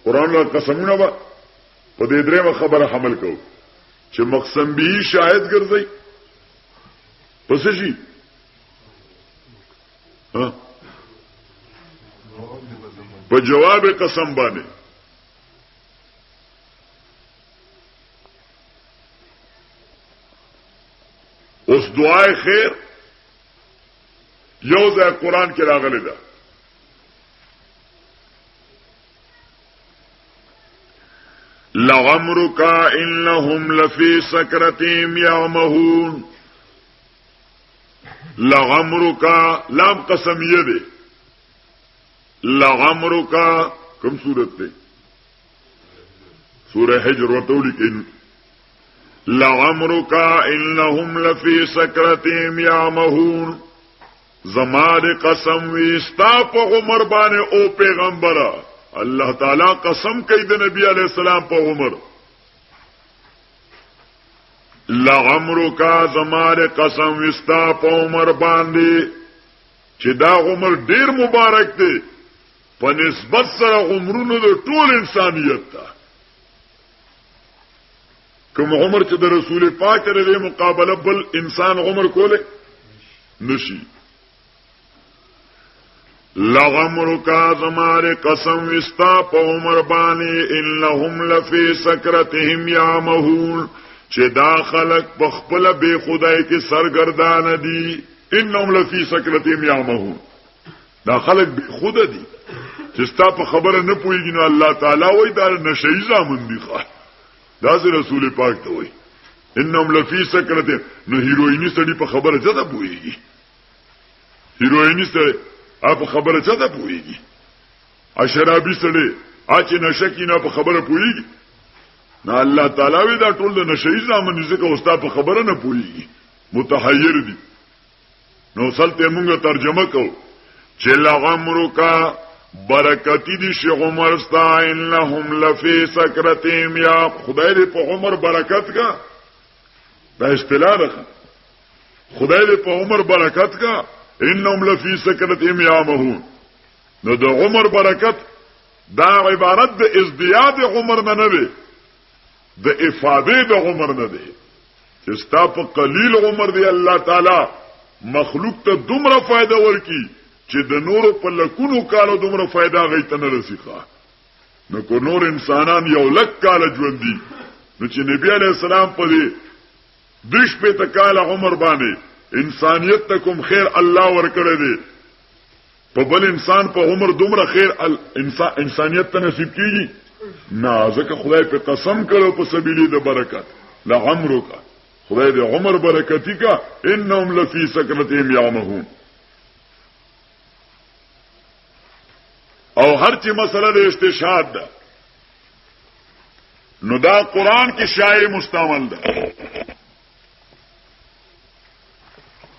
قران والا قسمونه به په دې درېمه خبره حمل کوو چې مقسم به شاهد ګرځي پس شي په جواب قسم باندې اوس دعای خیر یو ځای قران کې راغلی ده لغمرك انهم لفي سكرتهم يعمهون لغمرك لام قسمیه ده لغمرك کوم سورت ده سوره حجر ورته لیکن لغمرك انهم لفي سكرتهم يعمهون زمار قسم وستا په عمر باندې او پیغمبره الله تعالی قسم کوي د نبی علی السلام په عمر لغمرک زمار قسم وستا په عمر باندې چې دا عمر ډیر مبارک دی په نسبت سره عمرونو د ټول انسانیت ته کوم عمر چې د رسول پاک سره مقابله بل انسان عمر کوله نشي لغمرک زمار قسم وستا په عمر باندې انهم لفي سکرتهم يعمهون چې دا خلق په خپل بے خدای کې سرګردان دي انهم لفي سکرتهم يعمهون دا خلق بے خود دي چې ستا په خبره نه پويږي نو الله تعالی وایي دا نشي زامن دي ښه دا رسول پاک ته وایي انهم لفي سکرتهم نو هیروینی سړي په خبره ځده پويږي هیروینی سړي اپ خبره چاته پويږي اشرابي سره اچ نشکی نه په خبره پويږي نه الله تعالی وی دا ټول د نشئی زامن ځکه استاد په خبره نه پويږي متحیر دي نو سلته مونږه ترجمه کو چې لغمرک برکتی دي شیخ عمر ستا انهم لفی سکرتهم یا خدای دې په عمر برکت کا دا اصطلاح ده خدای دې په عمر برکت کا انهم لفی سکرتهم یعمهون نو د عمر برکت دا عبارت د ازدیاد عمر نه دی د افاده د عمر نه دی چې ستا په قلیل عمر دی الله تعالی مخلوق ته دومره فائدہ ورکی چې د نور په لکونو کالو دومره فائدہ غیته نه رسیخه نو کو نور انسانان یو لک کال ژوند دي نو چې نبی علیہ السلام په دې دیش په تکاله عمر باندې انسانیت ته کوم خیر الله ورکړی دی په بل انسان په عمر دومره خیر انسانیت ته نصیب کیږي نه ځکه خدای په قسم کړو په سبیل د برکت لعمرک خدای دې عمر برکتی کا انهم لفی سکرتهم یعمهون او هر چی مسله د استشهاد ده نو دا قران کې شایع مستعمل ده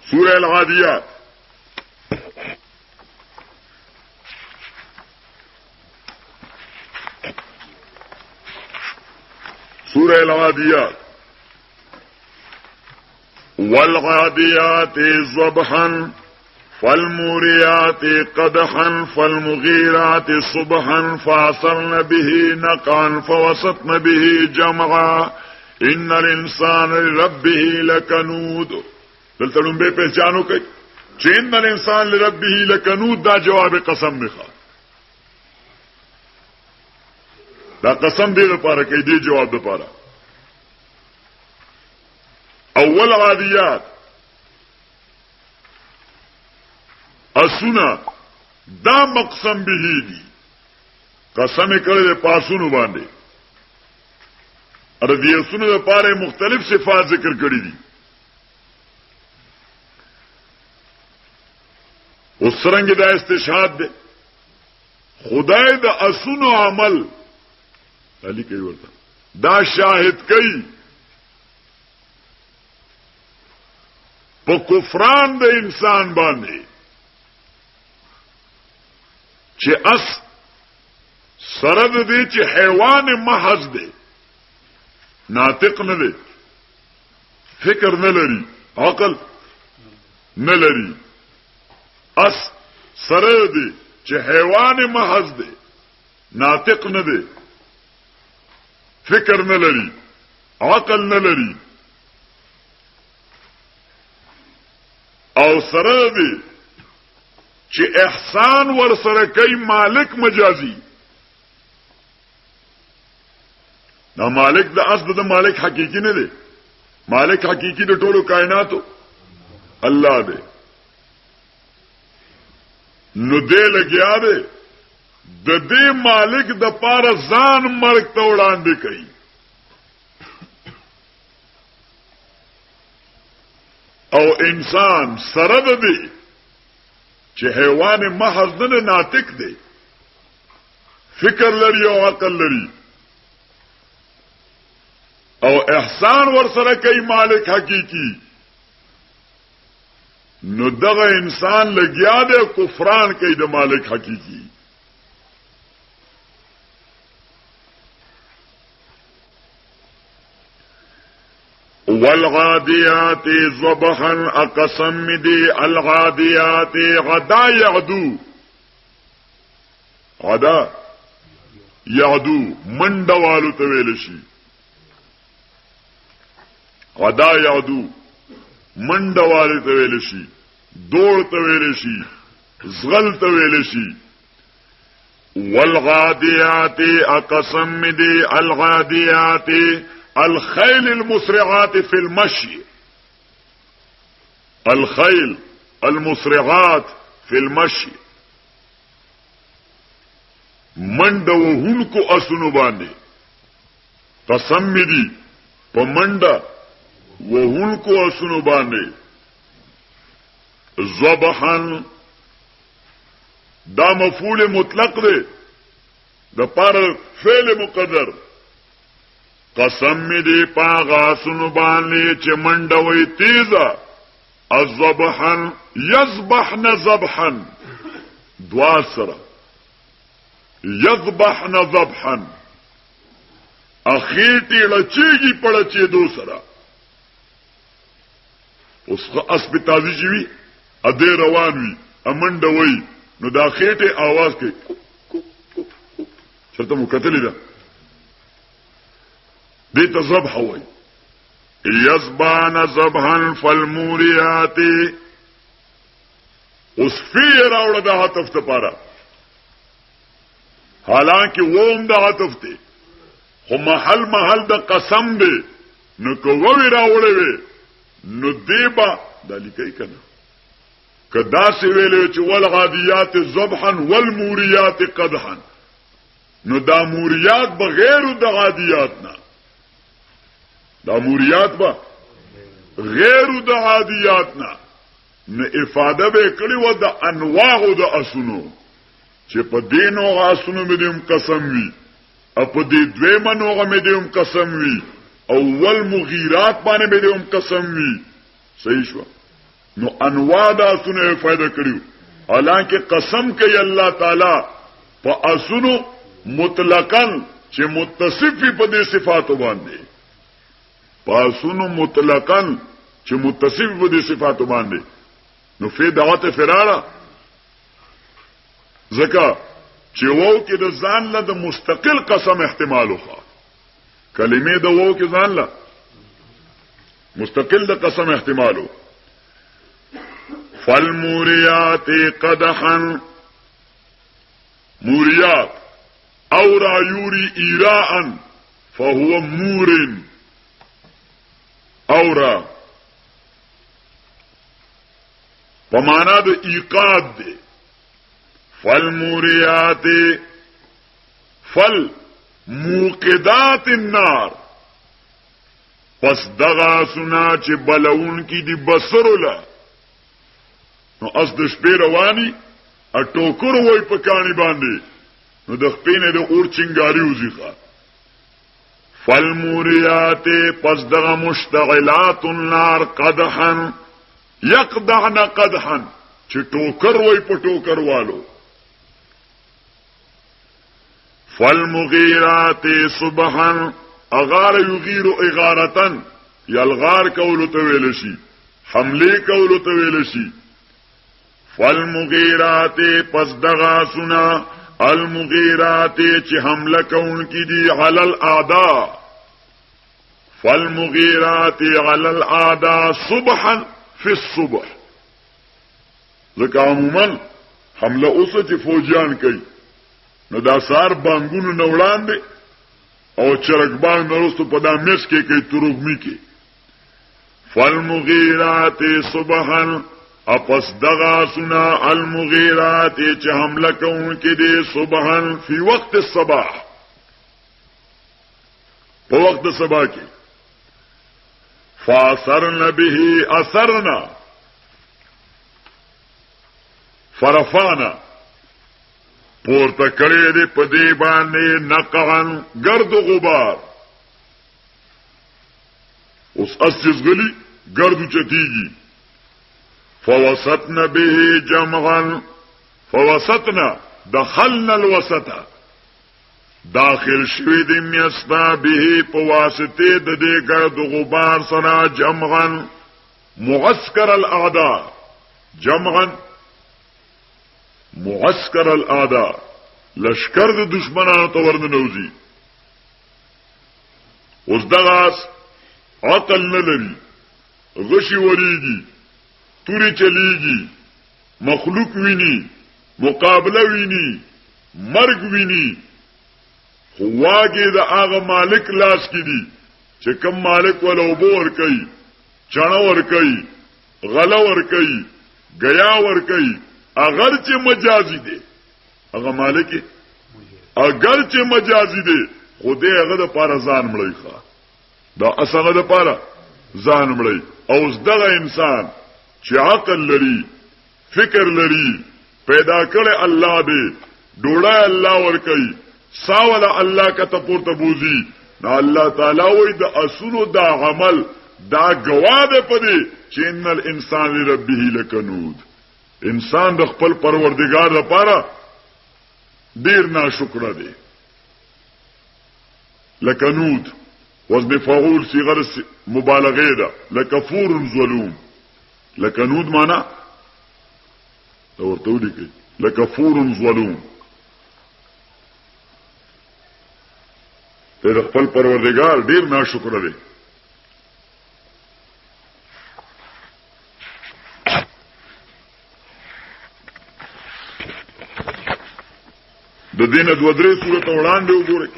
سورہ العادیات العاديات والعاديات ضبحا فالموريات قدحا فالمغيرات صبحا فعصرن به نقعا فوسطن به جمعا ان الانسان لربه لکنود. دلته لومبه پہچانو کوي چې ان الانسان لربه لکنود دا جواب قسم نه ښه. دا قسم دې لپاره کوي دې جواب لپاره. اول عادیات اسونه دا مقسم به دي قسم کړي پاسونو باندې ار دې اسونه لپاره مختلف صفات ذکر کړي دي. وسرنګ دا استشهاد ده خدای د اسونو عمل علی کوي ورته دا شاهد کوي په کفران د انسان باندې چې اس سره د دې چې حیوان محض دی ناطق نه دی فکر نه لري عقل نه لري اس سره دی چې حیوان محض دی ناطق نه دی فکر نه لري عقل نه لري او سره دی چې احسان ور سره کوي مالک مجازي. دا مالک د اصل د مالک حقيقي نه دی. مالک حقيقي د ټولو کائناتو الله دی. نو دې لګیا دی د دې مالک د پاره ځان مرګ ته وړاندې کوي. او انسان سره د دې چې حیوان محض نه ناطق دی فکر لري او عقل لري او احسان ور سره کوي مالک حقيقي. نو دغه انسان لګیا دی کفران کوي د مالک حقيقي. والغاديات ضبحا اقسم دي الغاديات غدا يغدو غدا يغدو منډوالو ته ویل شي غدا يغدو منډوالو ته ویل شي دوړ ته ویل شي زغل ته ویل شي. والغاديات اقسم دي الغاديات الخيل المسرعات في المشي الخيل المسرعات في المشي منډه وهونکو اسونو باندې قسم دي په منډه وهونکو اسونو باندې ذبحا دا مفعول مطلق دی د پاره فعل مقدر. قسم دې پاغا سن باندې چې منډوي تیزه الذبحا يذبحن ذبحا دواسره يذبحن ذبحا اخیټي لچېږي پړچې دوسره. اوس اسپیتازي جوي ا دې روان وي امنډوي نو دا خېټه आवाज کوي چرته مو کتلې ده دې ته ذبح وای. یذبان ذبحا فالموريات اوس فی راوړه د عطف ته پاره حالانکه ووم د عطف ته خو محل د قسم دی نو کووي راوړې نو دیبا د لیکي کنه کدا سی ویلې چې والغاديات ذبحا والموريات قدحا نو دا موریات بغیر د عادیات نه دا موریات با غیر د عادیات نه نه افاده به کړي و د انواع د اسونو چې په دینو اسونو مې دیم قسم وی او په دې دوی منو مې دیم قسم وی اول مغیرات باندې مې دیم قسم وی صحیح شو نو انواع د اسونو فائدہ کړیو حالانکه قسم کوي الله تعالی په اسونو مطلقاً چې متصف په دې صفاتو باندې پاسونو مطلقاً چې متصف به دي صفاتو باندې نو فی دعوت فرارا ځکه چې وو کې د ځان له د مستقل قسم احتمال وخا کلمې د وو کې ځان له مستقل د قسم احتمالو فالموریات قدحا موریات اورا یوری ایراء فهو مورن اورا پمانا د ایقاد دے فالموریات فالموقدات النار پس دغا سنا چې بلون کی دی بسرولا نو اس د شپې رواني ا ټوکر وای په کانی باندې نو د خپینه د اور چنګاری وزیخه فالموریات پس دغا مشتغلات النار قدحا یقدعن قدحا چې ټوکر وای په ټوکر والو فالمغیرات صبحا اغار یغیر اغارتن یلغار کولو تویل شي حمله کولو تویل شي فالمغیرات پس دغا سنا المغیرات چې حمله کون کی دی علی الاعداء فالمغیرات علی الاعداء صبحا فی الصبح ځکه عموما حمله اوسه چې فوجیان کوي نو دا سار بانګونو نوړان دي او چرګبان نورستو په دا مس کې کوي تروګمی کې فالمغیرات صبحا اپس دغا سنا المغیرات چې حمله کوون کې دي صبحا فی وقت الصباح په وخت صباح کې فاثرن به اثرنا فرفانا پورته کړی دی په دې باندې نقعن گرد و غبار اوس اسجز غلی گرد چتیږي فوسطنا به جمعا فوسطنا دخلنا الوسط داخل شوی دی میستا به په واسطه د دې گرد و غبار سره جمعا معسكر الاعداء جمعا معسكر الاعداء لشکر د دشمنانو ته ورننوزي اوس دغاس عقل نه لري غشي وریږي توري چلیږي مخلوق ویني مقابله ویني مرګ ویني خواږي د هغه مالک لاس کې دي چې کوم مالک ولا وبور کوي چانه ور کوي غلا ور کوي غیا ور کوي اگر چې مجازي دي هغه مالک اگر چې مجازي دي خدای هغه د پاره ځان مړی ښا دا اسانه د پاره ځان مړی او دغه انسان چې عقل لري فکر لري پیدا کړي الله دې ډوړه الله ور کوي ساوله الله کته پورته بوزي نو الله تعالی وې د اصول دا عمل دا گواذ پدې چې ان الانسان لربه لکنود انسان د خپل پروردگار لپاره ډیر ناشکر دی لکنود وزن فعول صيغه مبالغه ده لکفور ظلوم لکنود معنا ورته ولیکي لکفور ظلوم د خپل پروردگار ډیر ناشکر دی د دینه دو درې سورته وړاندې وګورئ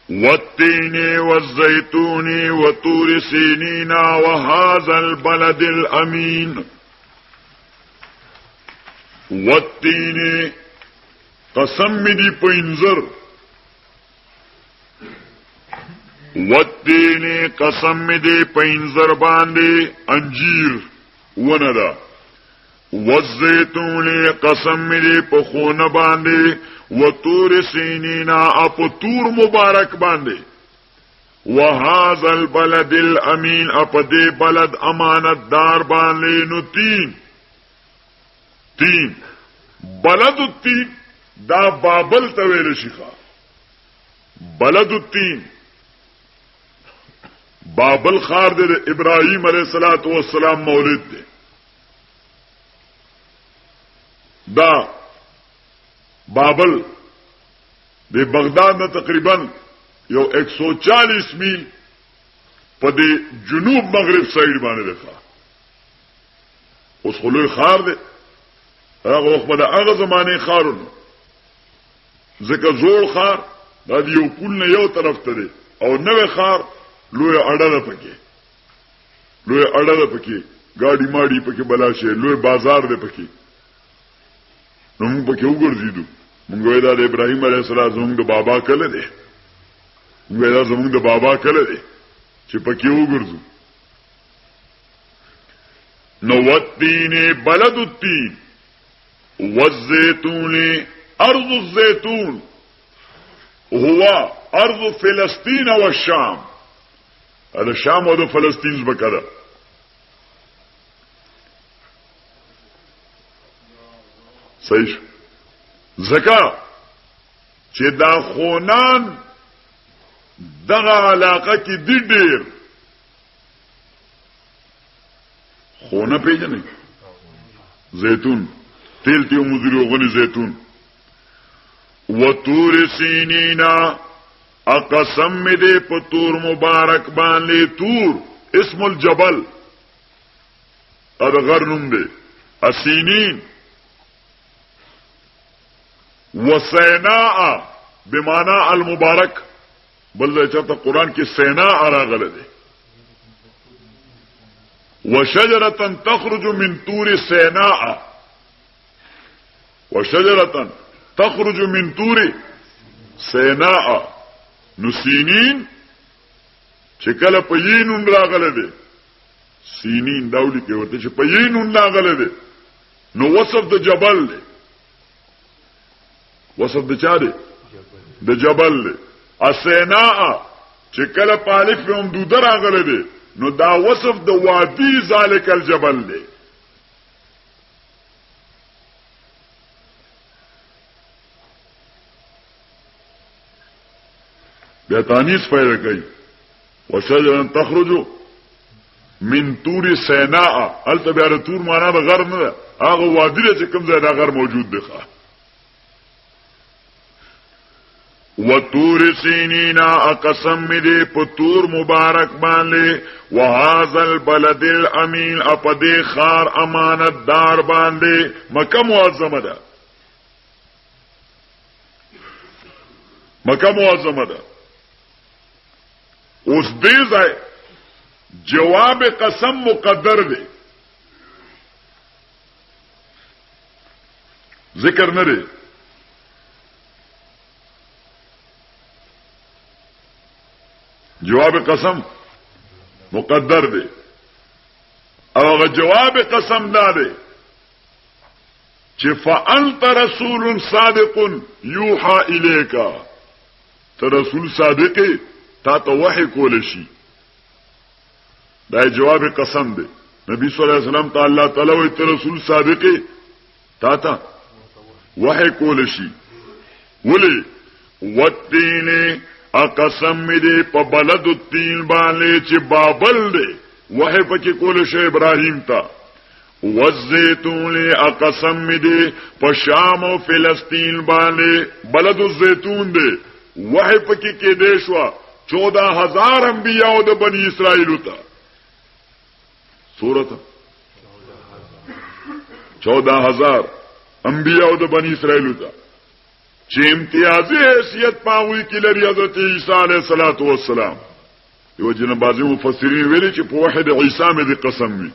والتين والزيتون وطور سينين وهذا البلد الأمين والتين قسم دي پینزر والتين قسم دي پینزر باندې انجیر وندا والزيتون قسم دي پخونه باندې وطور سینینا اپ تور مبارک باندې وهذا البلد الامین اپ دې بلد امانت دار باندې نو تین بلد التین دا بابل ته ویل شي بلد التین بابل خار د ابراهیم علیه السلام مولد دی دا بابل د بغداد نه تقریبا یو 140 میل په د جنوب مغرب سایډ باندې ده اوس خلوی خار دی هغه وخت په هغه زمانه خارونو ځکه زوړ خار دا یو پول نه یو طرف ته دی او نوې خار لوی اډه پکې گاډي ماډي پکې بلاشه لوی بازار دی پکې نو موږ پکې وګرځیدو موږ وایو دا ابراهیم علیه السلام زموږ د بابا کله دی موږ دا زموږ د بابا کله دی چې پکې وګرځو نو والتین بلد التین والزيتون ارض الزيتون هو ارض فلسطين والشام هذا الشام او فلسطين زبکره صحیح زکا چې دا خونان دغه علاقه کې دی ډیر خونه پیژنې زيتون تیل تیو مزری غنی زيتون وطور سینینا اقسم می دے پتور مبارک باندې تور اسم الجبل ادغر نم دے اسینین وسیناء بمعنى المبارک بل چاہتا قرآن کی سیناء راغل دے وشجرة تخرج من طور سیناء وشجرة تخرج من طور سیناء نسینین چکل پیینون راغله ده سینین داولی که ورته چه پیینون راغله ده نو وصف ده جبل ده وصف ده چا ده ده جبل ده اسیناء چکل پالف به امدوده راغله ده نو دا وصف ده وادی ذالک الجبل ده بیا تانیس پیدا کئی وشجرن تخرجو من طور سیناء حالتا بیا طور مانا دا غر نده آغا وادی ده چه کم زیده غر موجود دخوا و طور سینینا اقسم ده پا طور مبارک بانده و هذا البلد الامین اپا ده خار امانت دار بانده مکه معظمه ده مکه معظمه ده اوس دې ځای جواب قسم مقدر دی ذکر نه لري جواب قسم مقدر دی او جواب قسم دا دی چې فانت رسول صادق یوحى الیک ته رسول صادق تا ته وحی کول شي دا جواب قسم دی نبی صلی الله علیه وسلم ته الله تعالی او رسول صادق تا ته وحی کول شي ولی والتین اقسم دی په بلد التین باندې چې بابل دی وحی پکې کول شي ابراهیم ته والزيتون اقسم دی په شام او فلسطین باندې بلد الزيتون دی وحی پکې کې دی شو 14,000 انبیاء د بنی اسرائیل ته سورۃ 14,000 انبیاء د بنی اسرائیل ته چې امتیازي حیثیت پاوی کې لري حضرت عیسی علیه السلام یو جن بعضی مفسرین ویلي چې په وحید عیسی مې د قسم وي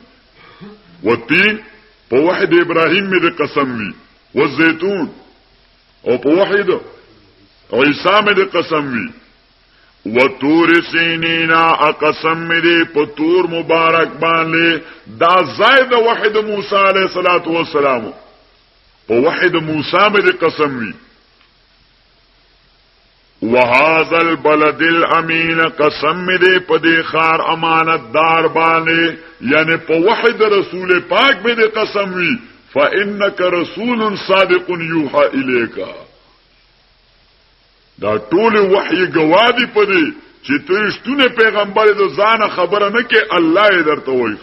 والتین په وحید ابراهیم مې د قسم وي والزيتون او په وحید عیسی مې د قسم وي وطور سینینا اقسم دی پتور مبارک باندې دا زائد وحد موسی علیہ الصلوۃ والسلام په وحد موسی باندې قسم وی وهذا البلد الامین قسم دی په دې خار امانت دار باندې یعنی په وحد رسول پاک باندې قسم وی فانک رسول صادق یوحى الیک دا ټول وحی گوادی پدې چې ته رښتونه پیغمبر د ځان خبره نه کې الله یې درته وایي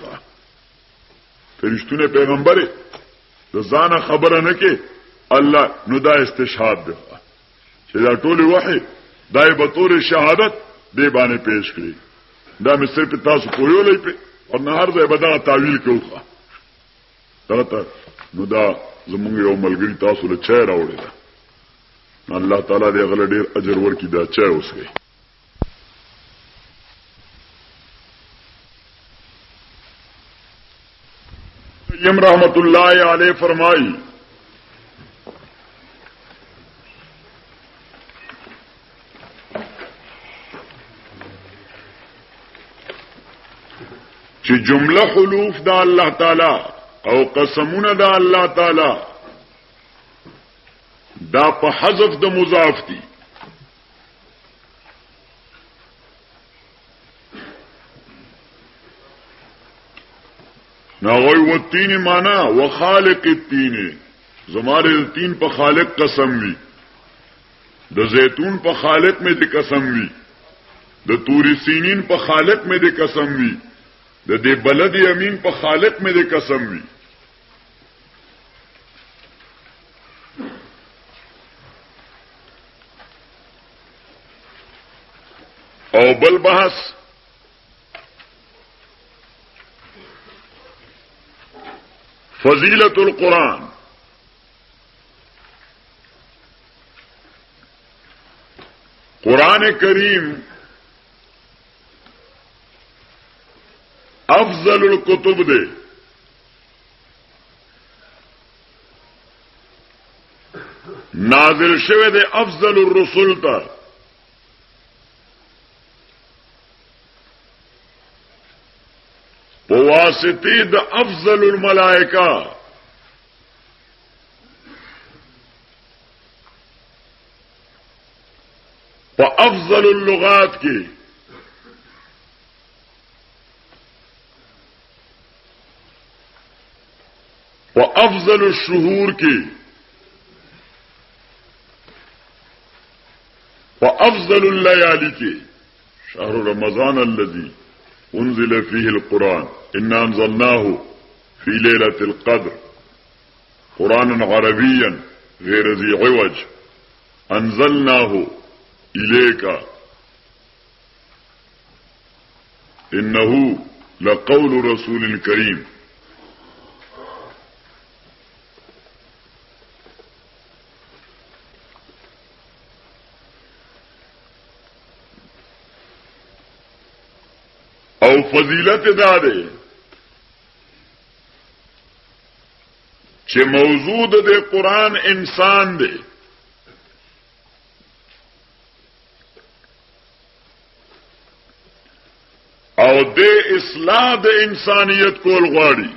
ته رښتونه پیغمبر د ځان خبره نه کې الله نو دا استشهاد ده چې دا ټول وحي دای به تور شهادت دی باندې پیش کړي دا مې صرف تاسو کویولې په او نه هر ځای به دا تعویل کوخه دا نو دا زمونږ یو ملګری تاسو له چای راوړی دا الله تعالی دې غل ډیر اجر ورکړي دا چای اوسه یم رحمت الله علیه فرمایي چې جمله حلوف دا الله تعالی او قسمونه دا الله تعالی دا په حذف د مضاف دي ناغوی و تین مانا و خالق التین زمارے تین په خالق قسم وی د زیتون په خالق میں دی قسم وی د توری سینین په خالق میں دی قسم وی د دې بلد امین په خالق میں دی قسم وی او بل بحث فضیلت القرآن قرآن کریم افضل الکتب دے نازل شوه دے افضل الرسل تا بواسطه د افضل الملائکه په افضل اللغات کې په افضل الشهور کې په افضل الليالي کې شهر رمضان الذي انزل فيه القرآن إنا أنزلناه في ليلة القدر قرآنا عربيا غير ذي عوج أنزلناه إليك إنه لقول رسول كريم او فضیلت دا ده چې موضوع د قرآن انسان دی او د اصلاح د انسانیت کول غواړي